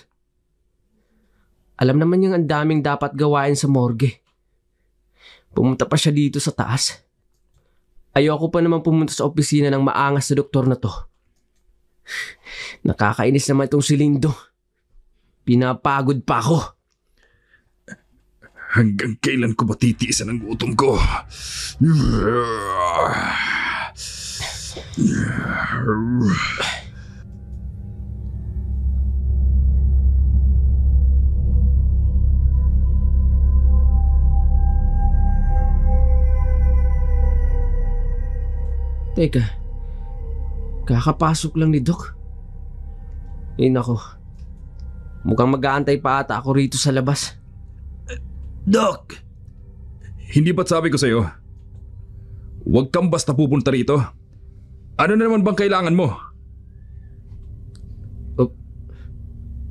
Alam naman niyang ang daming dapat gawain sa morgue. Pumunta pa siya dito sa taas. Ayoko pa naman pumunta sa opisina ng maangas na doktor na to. Nakakainis naman itong si Lindo. Pinapagod pa ako. Hanggang kailan ko ba titiisan ang gutom ko? Teka, kakapasok lang ni Doc. Eh nako, mukhang mag-aantay pa ata ako rito sa labas. Doc! Hindi ba't sabi ko sa'yo? Huwag kang basta pupunta rito. Ano na naman bang kailangan mo?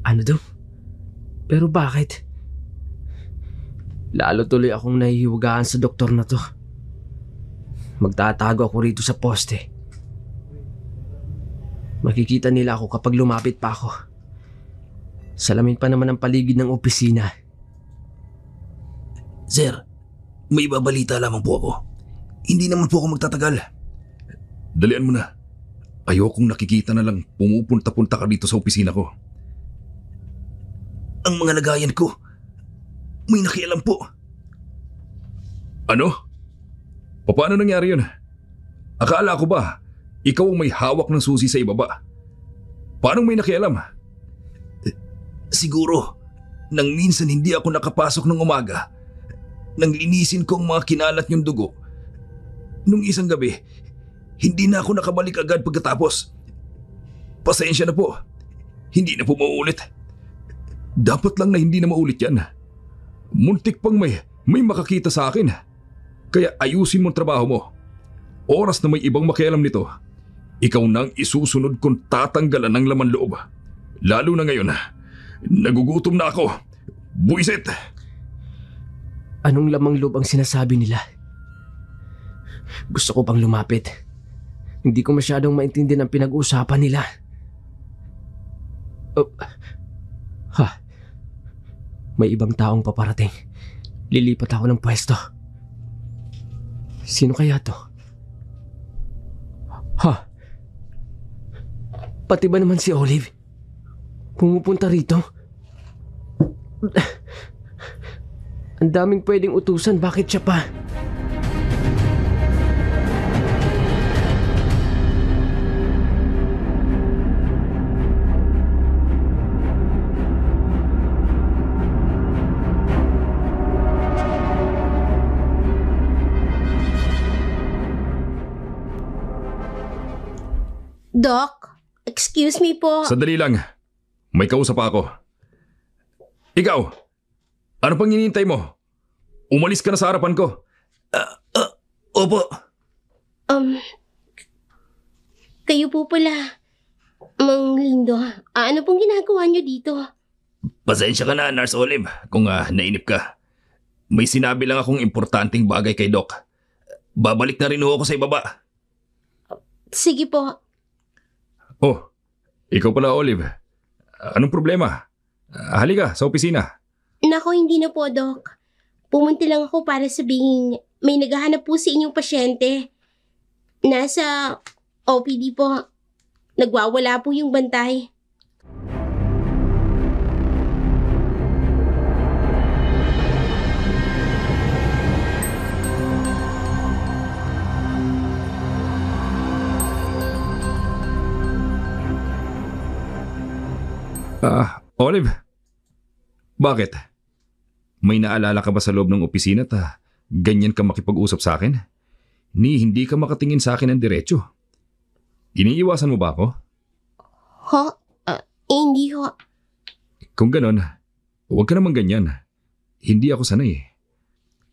Ano daw? Pero bakit? Lalo tuloy akong nahihiwagaan sa doktor na to. Magtatago ako rito sa poste. Makikita nila ako kapag lumapit pa ako. Salamin pa naman ang paligid ng opisina. Sir, may babalita lamang po ako. Hindi naman po ako magtatagal. Dalian mo na. Ayokong nakikita na lang pumupunta-punta ka dito sa opisina ko. Ang mga lagayan ko, may nakialam po. Ano? Paano nangyari yun? Akala ko ba, ikaw ang may hawak ng susi sa ibaba? Paano may nakialam? Siguro, nang minsan hindi ako nakapasok ng umaga, nang linisin ko ang mga kinalat niyong dugo. Nung isang gabi, hindi na ako nakabalik agad pagkatapos. Pasensya na po. Hindi na po mauulit. Dapat lang na hindi na maulit yan. Muntik pang may makakita sa akin. Kaya ayusin mo ang trabaho mo. Oras na may ibang makialam nito, ikaw nang isusunod kung tatanggalan ng laman loob. Lalo na ngayon, nagugutom na ako. Buisit! Anong lamang loob ang sinasabi nila? Gusto ko pang lumapit. Hindi ko masyadong maintindihan ang pinag-uusapan nila. May ibang taong paparating. Lilipat ako ng pwesto. Sino kaya to? Pati ba naman si Olive? Pumupunta rito? Ang daming pwedeng utusan, bakit siya pa? Doc, excuse me po. Sandali lang. May kausap pa ako. Ikaw, ano pang hinihintay mo? Umalis ka na sa harapan ko. Opo. Kayo po pala, Mang Lindo. Ano pong ginagawa niyo dito? Pasensya ka na, Nurse Olive, kung nainip ka. May sinabi lang akong importanteng bagay kay Doc. Babalik na rin ho ako sa ibaba. Sige po. Oh, ikaw pala, Olive. Anong problema? Halika sa opisina. Nako, hindi na po, Doc. Pumunta lang ako para sabihin may naghahanap po sa inyong pasyente. Nasa OPD po. Nagwawala po yung bantay. Olive, bakit? May naalala ka ba sa loob ng opisina at ganyan ka makipag-usap sa akin? Hindi ka makatingin sa akin ng diretso. Iniiwasan mo ba ako? Hindi ho. Kung ganon, huwag ka naman ganyan. Hindi ako sanay.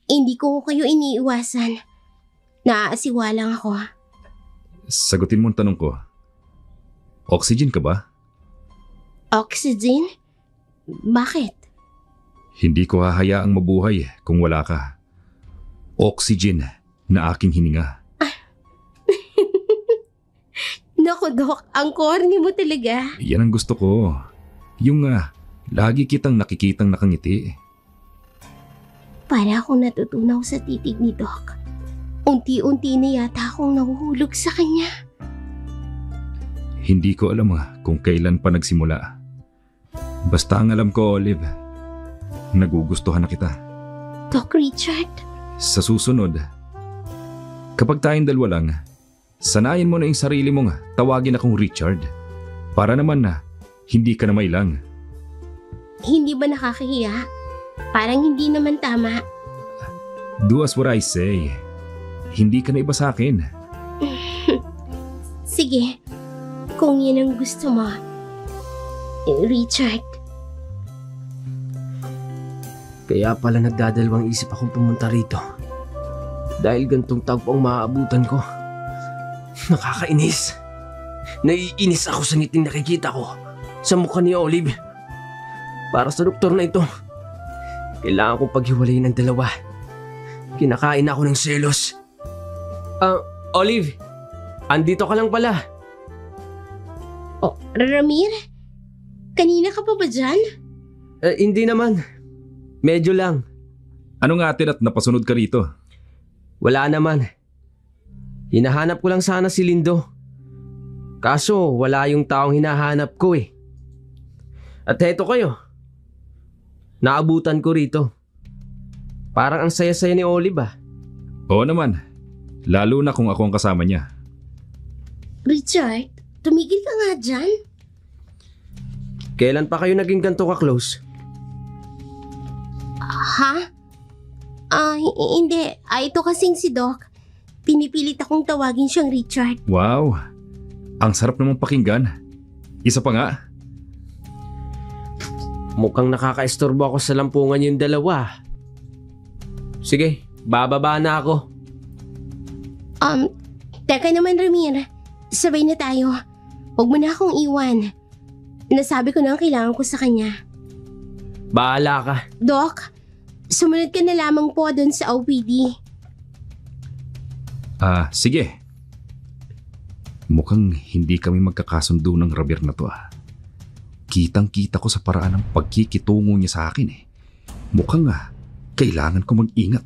Hindi ko kayo iniiwasan. Naaasiwa lang ako. Sagutin mo ang tanong ko. Oxygen ka ba? Oxygen? Bakit? Hindi ko hahayaang mabuhay kung wala ka. Oxygen na aking hininga. Naku, Doc, ang corny mo talaga. Yan ang gusto ko. Yung lagi kitang nakikitang nakangiti. Para akong natutunaw sa titig ni Doc. Unti-unti na yata akong nahuhulog sa kanya. Hindi ko alam kung kailan pa nagsimula. Basta ang alam ko, Olive, nagugustuhan na kita. Doc Richard? Sa susunod, kapag tayong dalawa lang, sanayin mo na yung sarili mong tawagin akong Richard. Para naman hindi ka na mailang. Hindi ba nakakahiya? Parang hindi naman tama. Do as what I say. Hindi ka na iba sa akin. Sige, kung yan ang gusto mo. Richard. Kaya pala nagdadalawang isip akong pumunta rito. Dahil gantong tagpo ang maaabutan ko. Nakakainis. Naiinis ako sa ngiting nakikita ko sa mukha ni Olive. Para sa doktor na ito, kailangan kong paghiwalayin ng dalawa. Kinakain ako ng selos. Olive, andito ka lang pala. Oh, Ramir? Kanina ka pa ba dyan? Hindi naman. Medyo lang. Ano nga atin at napasunod ka rito? Wala naman. Hinahanap ko lang sana si Lindo. Kaso wala yung taong hinahanap ko eh. At heto kayo. Naabutan ko rito. Parang ang saya-saya ni Olive ah. Oo naman. Lalo na kung ako ang kasama niya. Richard, tumigil ka nga dyan. Kailan pa kayo naging ganito ka-close? Ha? Hindi. Ito kasing si Doc. Pinipilit akong tawagin siyang Richard. Wow. Ang sarap namang pakinggan. Isa pa nga. Mukhang nakakaistorbo ako sa lampungan yung dalawa. Sige, bababa na ako. Teka naman Ramir. Sabay na tayo. Huwag mo na akong iwan. Nasabi ko na ang kailangan ko sa kanya. Bahala ka. Doc, sumunod ka na lamang po doon sa OPD. Sige. Mukhang hindi kami magkakasundo ng Ramir na to ah. Kitang-kita ko sa paraan ng pagkikitungo niya sa akin eh. Mukhang kailangan ko mag-ingat.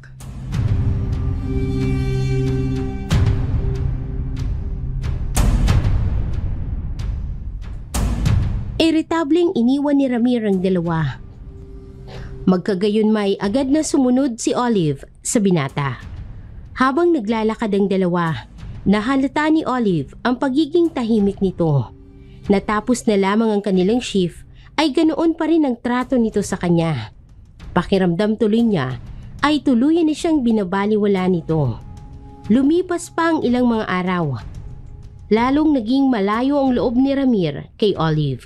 Iritableng iniwan ni Ramir ang dalawa. Magkagayon may agad na sumunod si Olive sa binata. Habang naglalakad ang dalawa, nahalata ni Olive ang pagiging tahimik nito. Natapos na lamang ang kanilang shift ay ganoon pa rin ang trato nito sa kanya. Pakiramdam tuloy niya ay tuluyan na siyang binabaliwala nito. Lumipas pa ang ilang mga araw. Lalong naging malayo ang loob ni Ramir kay Olive.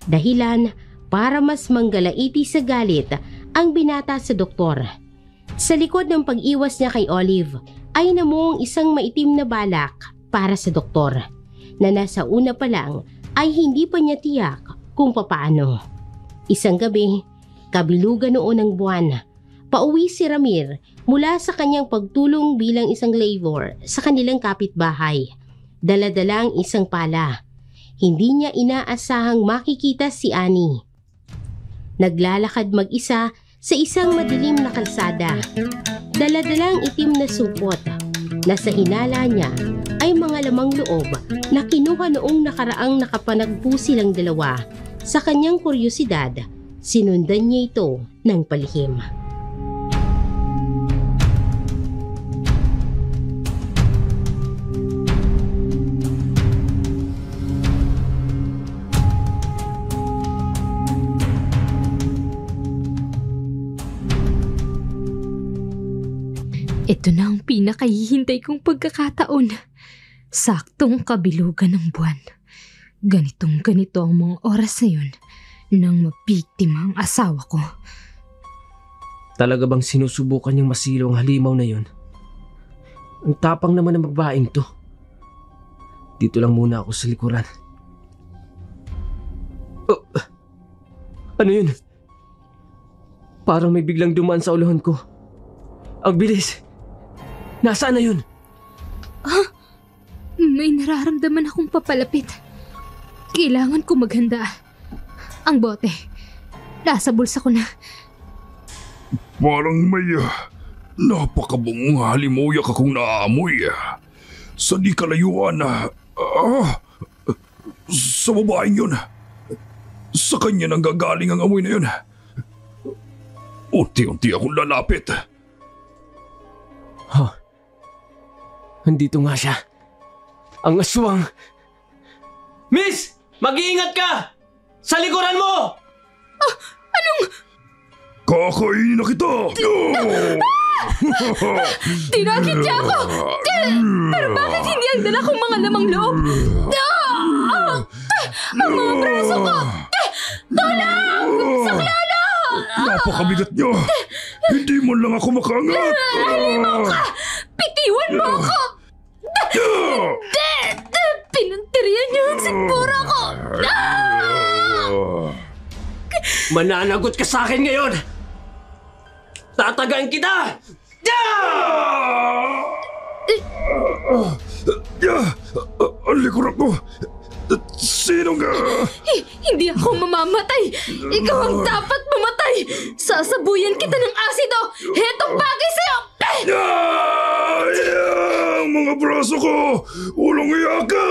Dahilan para mas manggalaiti sa galit ang binata sa doktor. Sa likod ng pag-iwas niya kay Olive ay namuong isang maitim na balak para sa doktor na nasa una pa lang ay hindi pa niya tiyak kung papaano. Isang gabi, kabilugan noon ng buwan, pauwi si Ramir mula sa kanyang pagtulong bilang isang labor sa kanilang kapitbahay. Dala-dala ang isang pala. Hindi niya inaasahang makikita si Annie. Naglalakad mag-isa sa isang madilim na kalsada. Dala-dalang itim na supot na sa hinala niya ay mga lamang loob na kinuha noong nakaraang nakapanagpo silang dalawa. Sa kanyang kuryosidad, sinundan niya ito ng palihim. Ito na ang pinakahihintay kong pagkakataon. Saktong kabilugan ng buwan. Ganitong-ganito ang mga oras na yun. nang mabiktima ang asawa ko. Talaga bang sinusubukan niyang masilo ang halimaw na yun? Ang tapang naman ng babaeng to. Dito lang muna ako sa likuran. Oh, ano yun? Parang may biglang dumaan sa ulohan ko. Ang bilis. Nasaan na yun? May nararamdaman akong papalapit. Kailangan ko maghanda. Ang bote. Nasa bulsa ko na. Parang may napakabungong halimuyak akong naaamoy. Sa di kalayuan sa babaeng yun. Sa kanya nang gagaling ang amoy na yun. Unti-unti akong lalapit. Andito nga siya. Ang aswang. Miss! Mag-iingat ka! Sa likuran mo! Kakainin na kita! Tinakit niya ako! Pero bakit hindi ang dala kong mga lamang loob? Ang mga braso ko! Tulong! Saklolo! Napakabigat niya! Hindi mo lang ako makaangat! Halimaw ka! Pitiwan mo ako! Pinuntiryan niyo ang sikmura ko! Mananagot ka sa akin ngayon! Tatagain kita! Ang likuran ko! Sino nga? Hindi ako mamamatay! Ikaw ang dapat mamatay! Sasabuyan kita ng asido! Hetong bagay sa'yo! Ang mga braso ko! Ulong iyaka!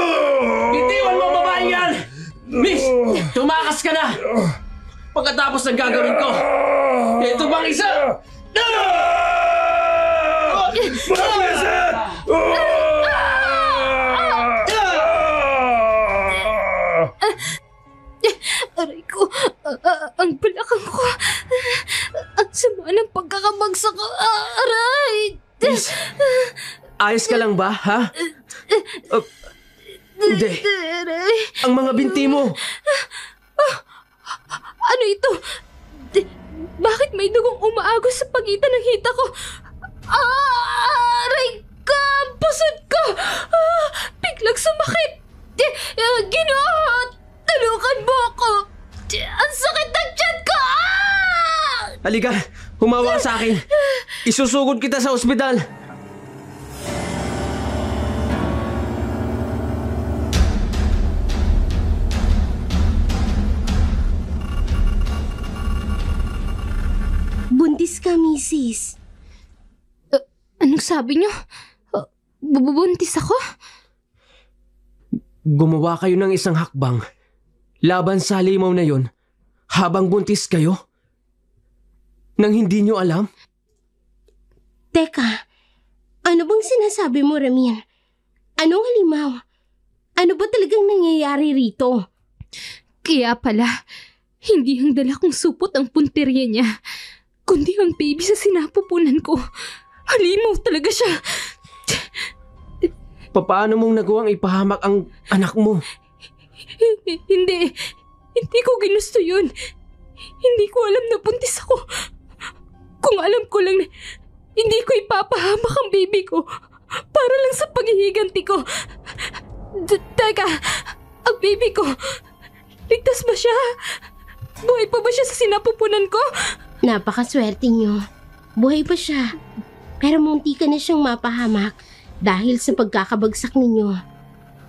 Bitiwan mo babaeng yan! Miss! Tumakas ka na! Pagkatapos ng gagawin ko, ito bang isa? Mabilisan! Aray ko, ang balakang ko. Ang sama ng pagkakabagsak ko. Aray! Miss, ayos ka lang ba, ha? Hindi. Aray. Ang mga binti mo. Ano ito? Bakit may dugong umaagos sa pagitan ng hita ko? Aray ka! Ang pusod ko! Biglang sumakit! Ginoo! Tulungan mo ako! Ang sakit ng tiyan ko! Halika, humawa ka sa akin. Isusugod kita sa ospital. Buntis ka, misis. Anong sabi niyo? Bubuntis ako? Gumawa kayo ng isang hakbang laban sa halimaw na yon habang buntis kayo? Nang hindi nyo alam? Teka, ano bang sinasabi mo, Ramin? Anong halimaw? Ano ba talagang nangyayari rito? Kaya pala, hindi ang dala kong supot ang punteriya niya, kundi ang baby sa sinapupunan ko. Halimaw talaga siya. Paano mong nagawang ipahamak ang anak mo? Hindi ko ginusto yun. Hindi ko alam na buntis ako. Kung alam ko lang na hindi ko ipapahamak ang baby ko para lang sa paghihiganti ko. Teka, ang baby ko, ligtas ba siya? Buhay pa ba siya sa sinapupunan ko? Napakaswerte niyo. Buhay pa siya. Pero munti ka na siyang mapahamak dahil sa pagkakabagsak ninyo.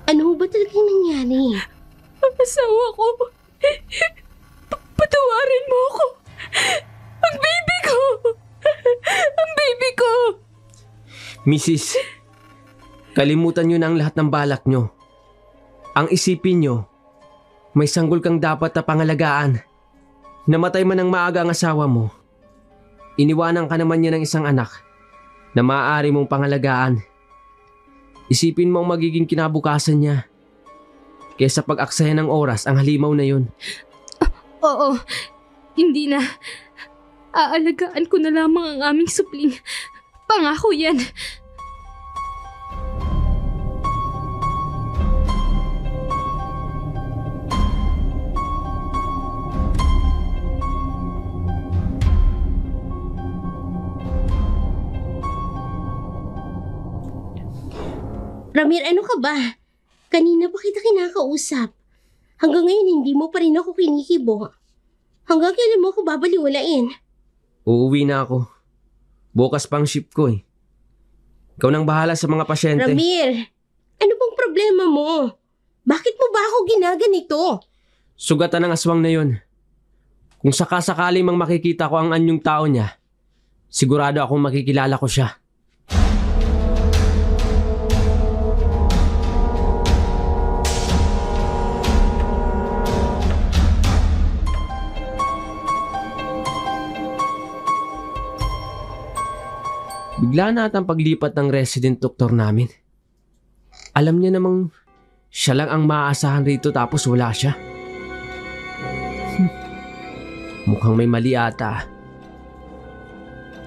Ano ba talagang nangyari? Ang asawa ko. Patawarin mo ako. Ang baby ko. Ang baby ko. Mrs., kalimutan nyo na ang lahat ng balak nyo. Ang isipin nyo, may sanggol kang dapat na pangalagaan. Namatay man ng maaga ang asawa mo. Iniwanan ka naman niya ng isang anak na maaari mong pangalagaan. Isipin mo ang magiging kinabukasan niya kaysa pag-aksaya ng oras ang halimaw na yun. Oo, hindi na. Aalagaan ko na lamang ang aming supling. Pangako yan. Ramir, ano ka ba? Kanina pa kita kinakausap. Hanggang ngayon hindi mo pa rin ako kinikibo. Hanggang kailan mo ako babaliwalain? Uuwi na ako. Bukas pang shift ko eh. Ikaw nang bahala sa mga pasyente. Ramir, ano bang problema mo? Bakit mo ba ako ginaganito? Sugatan ng aswang na yun. Kung sakasakali mang makikita ko ang anyong tao niya, sigurado akong makikilala ko siya. Bigla na atang paglipat ng resident doktor namin. Alam niya namang siya lang ang maaasahan rito tapos wala siya. Mukhang may mali ata.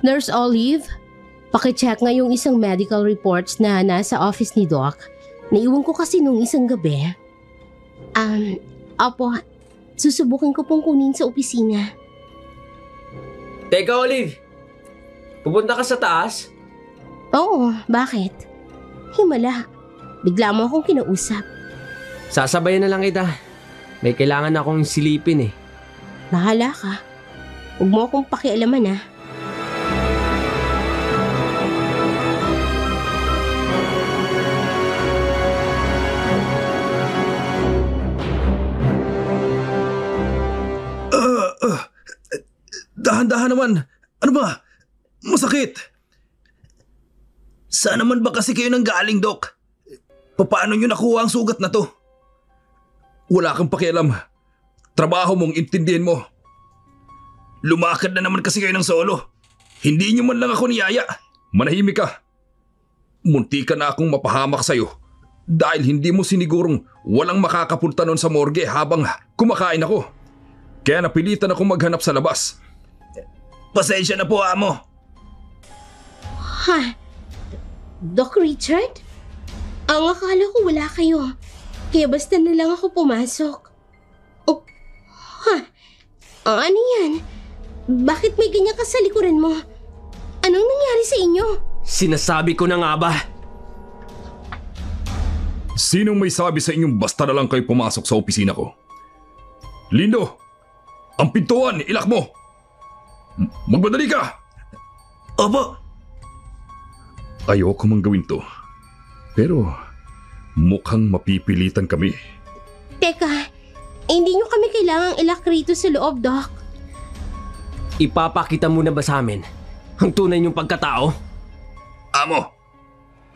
Nurse Olive, pakicheck nga yung isang medical reports na nasa office ni Doc. Naiwan ko kasi nung isang gabi. Opo, susubukan ko pong kunin sa opisina. Teka, Olive! Pupunta ka sa taas? Oo, bakit? Himala, bigla mo akong kinausap. Sasabayan na lang kita. May kailangan akong silipin eh. Bahala ka. Huwag mo akong pakialaman, ha. Dahan-dahan naman. Ano ba? Masakit. Saan naman ba kasi kayo nang galing, Doc? Paano nyo nakuha ang sugat na to? Wala kang pakialam. Trabaho mong intindihin mo. Lumakad na naman kasi kayo ng solo. Hindi nyo man lang ako niyaya. Manahimik ka. Munti ka na akong mapahamak sa'yo dahil hindi mo sinigurong walang makakapunta nun sa morgue habang kumakain ako. Kaya napilitan akong maghanap sa labas. Pasensya na po, amo. Ha? Doc Richard? Ang akala ko wala kayo. Kaya basta na lang ako pumasok. Oh, ha? Ano yan? Bakit may ganyan ka sa likuran mo? Anong nangyari sa inyo? Sinasabi ko na nga ba? Sinong may sabi sa inyong basta na lang kayo pumasok sa opisina ko? Lindo! Ang pintuan, ilak mo! Magmadali ka! Opo. Ayoko mang gawin to. Pero mukhang mapipilitan kami. Teka, hindi nyo kami kailangang ilak rito sa loob, Doc. Ipapakita mo na ba sa amin ang tunay niyong pagkatao? Amo,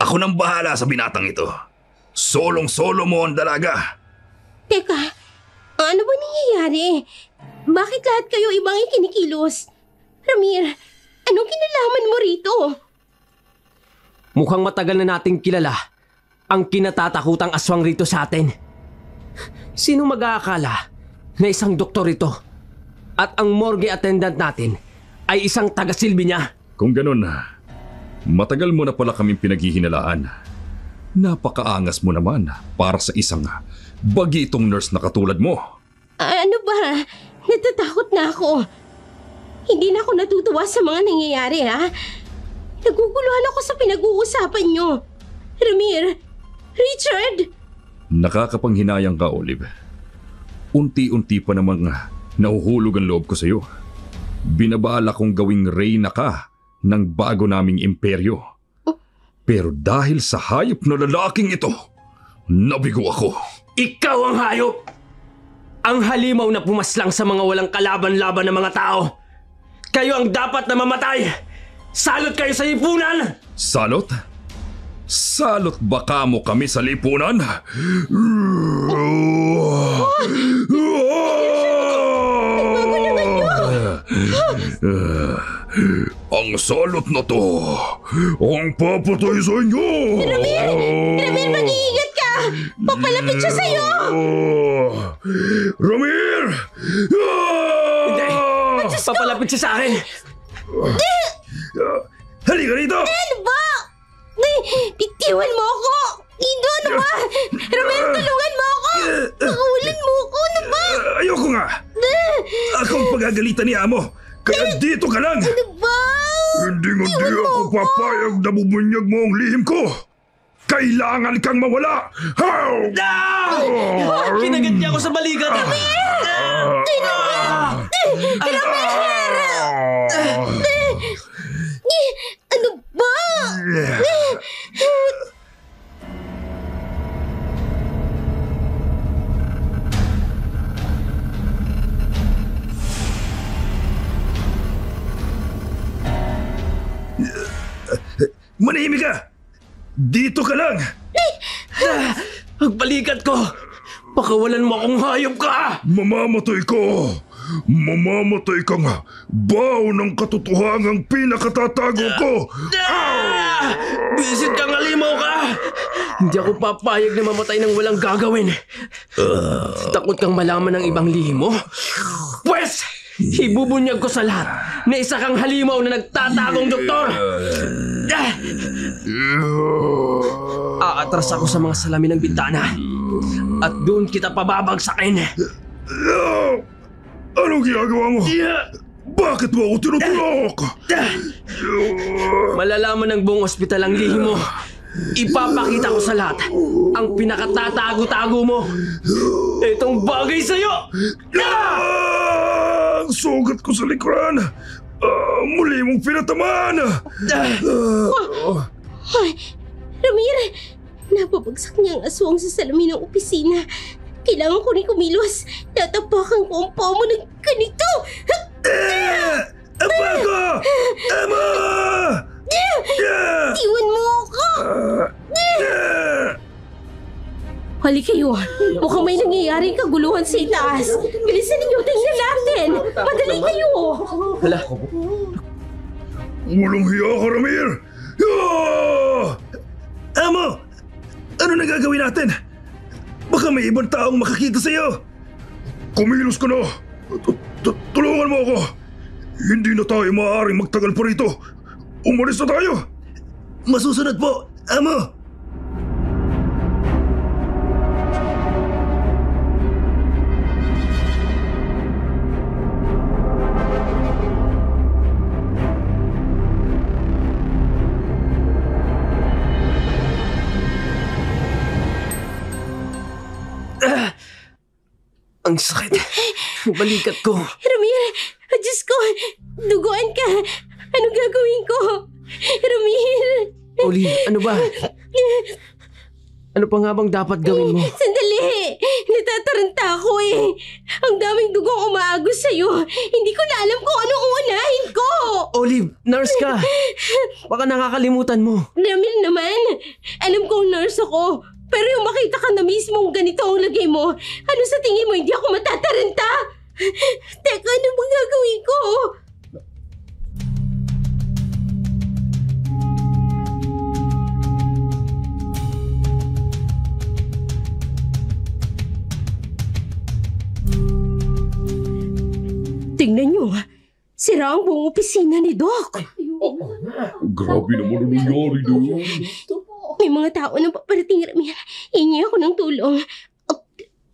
ako nang bahala sa binatang ito. Solong-solo mo ang dalaga. Teka, ano ba nangyayari? Bakit lahat kayo ibang ikinikilos? Ramir, anong kinalaman mo rito? Mukhang matagal na nating kilala ang kinatatakutang aswang rito sa atin. Sino mag-aakala na isang doktor ito at ang morgue attendant natin ay isang taga-silbi niya? Kung ganun, matagal mo na pala kaming pinaghihinalaan. Napakaangas mo naman para sa isang bagitong nurse na katulad mo. Ano ba? Natatakot na ako. Hindi na ako natutuwa sa mga nangyayari, ha? Naguguluhan ako sa pinag-uusapan nyo. Ramir, Richard! Nakakapanghinayang ka, Olive. Unti-unti pa namang nahuhulog ang loob ko sa iyo. Binabala kong gawing reyna ka ng bago naming imperyo. Pero dahil sa hayop na lalaking ito, nabigo ako. Ikaw ang hayop! Ang halimaw na pumaslang sa mga walang kalaban-laban na mga tao. Kayo ang dapat na mamatay! Salot kayo sa lipunan! Salot? Salot ba kamo kami sa lipunan? Ang salot na to ang papatay sa inyo! Ramir, mag-iingat ka! Papalapit siya sa'yo! Ramir! Hindi! Papalapit siya sa akin! Halika rito! Ano ba? Bitiwan mo ako! Indo, ano ba? Ramir, tulungan mo ako! Pakawalan mo ako, ano ba? Ayoko nga! Ako ang pagagalitan ni Amo! Kaya dito ka lang! Ano ba? Hindi ako papayag na bubunyag mo ang lihim ko! Kailangan kang mawala! Kinagat niya ako sa balikat! Ano ba? Manahimik ka! Dito ka lang! Ang balikat ko! Pakawalan mo akong hayop ka! Mamamatay ka! Mamamatay ka nga! Baw ng katotohanang pinakatatago ko! Bisit kang halimaw ka! Hindi ako papayag na mamatay ng walang gagawin. Takot kang malaman ng ibang lihim mo? Pwes! Ibubunyag ko sa lahat na isa kang halimaw na nagtatagong doktor! Aatras ako sa mga salamin ng bintana at doon kita pababagsakin. Anong ginagawa mo? Bakit mo ako tinutulak? Malalaman ng buong ospital ang lihim mo. Ipapakita ko sa lahat ang pinakatatago-tago mo. Itong bagay sa'yo! Ang sugat ko sa likuran! Muli mong pinatamaan! Hoy, Ramir! Napabagsak niya ang aswang sa salamin ng opisina. Kailangan ko rin kumilos. Tatapakan ko ang paa mo ng ganito. Apa ko! Ama! Iwan mo ako! Hali kayo. Mukhang may nangyayaring kaguluhan sa itaas. Bilisan ninyo, tingnan natin. Madali kayo. Hala, Walang hiya ka, Ramir! Amo! Ano na gagawin natin? Baka may ibang taong makakita sa'yo. Kumilos ka na. Tulungan mo ako. Hindi na tayo maaaring magtagal pa rito. Umalis na tayo. Masusunod po, Amo. ang sakit. Balikat ko. Ramir, Diyos ko, duguan ka. Anong gagawin ko? Ramir! Oli, ano ba? Ano pa nga bang dapat gawin mo? Sandali! Natataranta ako eh. Ang daming dugong umaagos sa'yo. Hindi ko na alam kung anong uunahin ko. Olive, nurse ka. Baka nakakalimutan mo. Ramir naman, alam kong nurse ako. Pero yung makita ka na mismong ganito ang lagay mo, ano sa tingin mo, hindi ako matataranta? Teka, ano bang gagawin ko? Tingnan nyo, sira ang buong opisina ni Doc. Grabe naman ang nangyari doon. May mga tao na paparating, Ramir. Hingi ako ng tulong.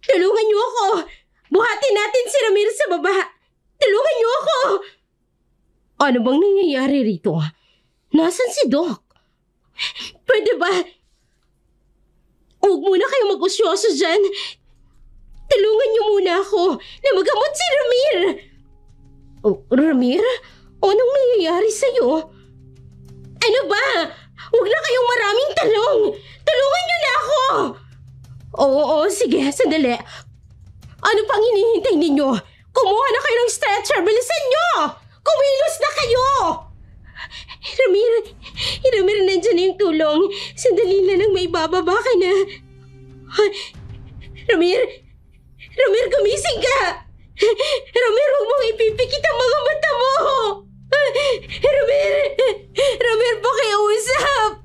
Tulungan niyo ako. Buhatin natin si Ramir sa baba. Tulungan niyo ako. Ano bang nangyayari rito? Nasaan si Doc? Pwede ba? Huwag muna kayong mag-usyoso dyan. Tulungan niyo muna ako na magamot si Ramir. Oh, Ramir? Anong nangyayari sa'yo? Ano ba? Huwag na kayong maraming tanong! Tulungan niyo na ako! Oo, sige, sandali. Ano pang hinihintay ninyo? Kumuha na kayo ng stretcher! Bilisan niyo! Kumilos na kayo! Ramir, nandiyan na yung tulong. Sandali lang may bababa ka na. Ramir, gumising ka! Ramir, huwag mong ipipikit ang mga mata mo! Ramir, pakiusap!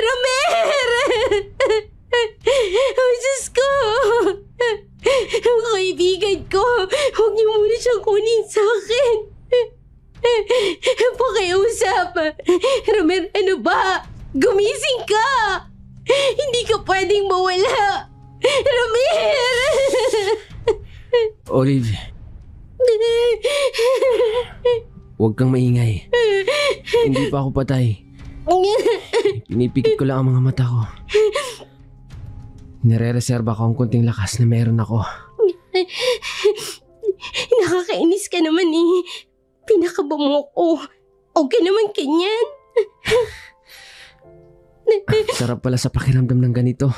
Ramir! Oh, Diyos ko! Ang kaibigan ko, huwag niyo muna siyang kunin sa akin. Pakiusap! Ramir, ano ba? Gumising ka! Hindi ka pwedeng mawala! Ramir! Olive, huwag kang maingay. Hindi pa ako patay. Pinipikit ko lang ang mga mata ko. Nire-reserva ko ang kunting lakas na meron ako. Nakakainis ka naman eh. Pinakaba mo ko. Huwag ka naman kanyan. Sarap pala sa pakiramdam ng ganito.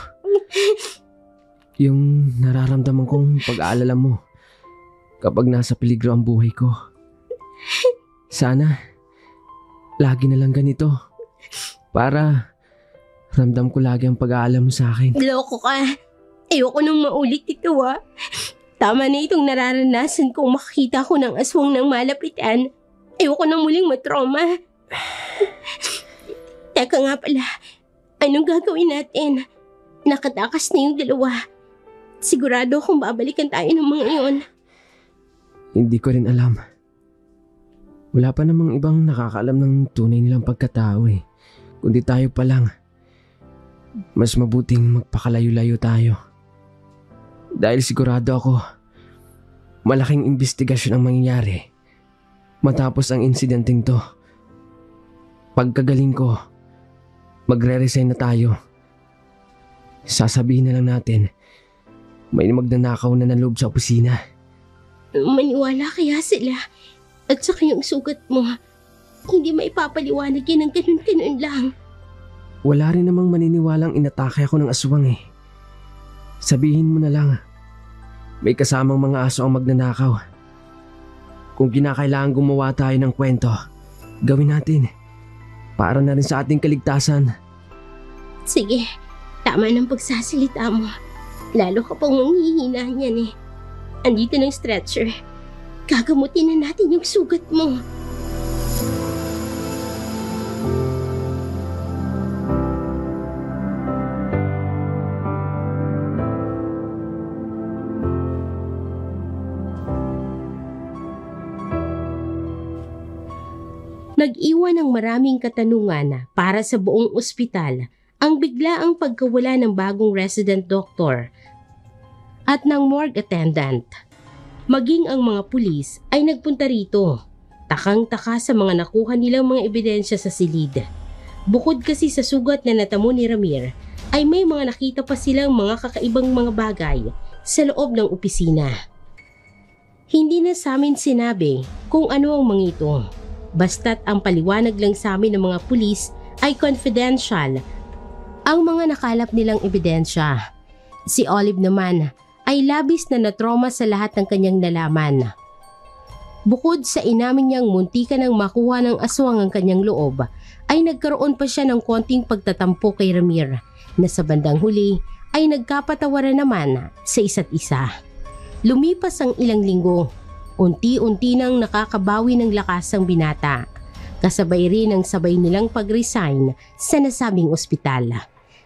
Yung nararamdaman kong pag-aalala mo kapag nasa peligro ang buhay ko. Sana lagi na lang ganito para ramdam ko lagi ang pag-aalala mo sa akin. Loko ka. Ayoko nang maulit ito ah. Tama na itong nararanasan kong makakita ko ng aswang ng malapitan. Ayoko nang muling matrauma. Teka nga pala, anong gagawin natin? Nakatakas na yung dalawa. Sigurado akong babalikan tayo ng mga iyon. Hindi ko rin alam. Wala pa namang ibang nakakaalam ng tunay nilang pagkatao eh. Kundi tayo pa lang. Mas mabuting magpakalayo-layo tayo. Dahil sigurado ako, malaking investigasyon ang mangyayari matapos ang insidenteng to. Pagkagaling ko, magre-resign na tayo. Sasabihin na lang natin, may magnanakaw na loob sa opisina. Maniwala kaya sila? At saka yung sugat mo, hindi maipapaliwanag yan ng ganun-ganun lang. Wala rin namang maniniwalang inatake ako ng aswang eh. Sabihin mo na lang, may kasamang mga aso ang magnanakaw. Kung kinakailangan gumawa tayo ng kwento, gawin natin. Para na rin sa ating kaligtasan. Sige, tama ng pagsasalita mo. Lalo ka pang manghihina niyan eh. Andito ng stretcher. Gagamutin na natin yung sugat mo. Nag-iwan ng maraming katanungan para sa buong ospital ang biglaang pagkawala ng bagong resident doctor at ng morgue attendant. Maging ang mga pulis ay nagpunta rito, takang-taka sa mga nakuha nilang mga ebidensya sa silid. Bukod kasi sa sugat na natamo ni Ramir, ay may mga nakita pa silang mga kakaibang mga bagay sa loob ng opisina. Hindi na sa amin sinabi kung ano ang mga ito. Basta't ang paliwanag lang sa amin ng mga pulis ay confidential ang mga nakalap nilang ebidensya. Si Olive naman ay labis na natroma sa lahat ng kanyang nalaman. Bukod sa inamin niyang muntikan ng makuha ng aswang ang kanyang loob, ay nagkaroon pa siya ng konting pagtatampo kay Ramir na sa bandang huli ay nagkapatawaran naman sa isa't isa. Lumipas ang ilang linggo. Unti-unti nang nakakabawi ng lakas ang binata. Kasabay rin ang sabay nilang pag-resign sa nasabing ospital.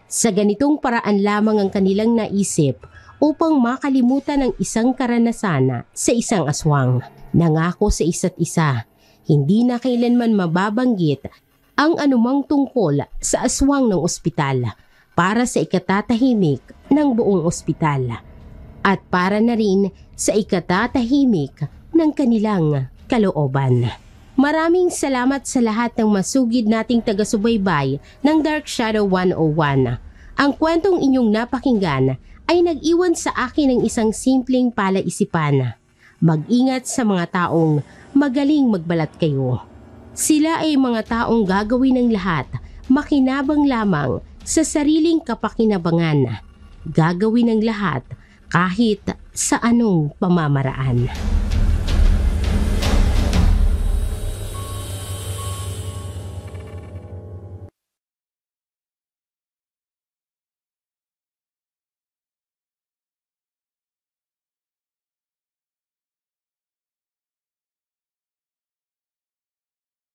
Sa ganitong paraan lamang ang kanilang naisip upang makalimutan ang isang karanasan sa isang aswang. Nangako sa isa't isa, hindi na kailanman mababanggit ang anumang tungkol sa aswang ng ospital para sa ikatatahimik ng buong ospital at para na rin sa ikatatahimik ng kanilang kalooban. Maraming salamat sa lahat ng masugid nating taga-subaybay ng Dark Shadow 101. Ang kwentong inyong napakinggan ay nag-iwan sa akin ng isang simpleng palaisipan. Mag-ingat sa mga taong magaling magbalat kayo. Sila ay mga taong gagawin ng lahat, makinabang lamang sa sariling kapakinabangan. Gagawin ng lahat kahit sa anong pamamaraan.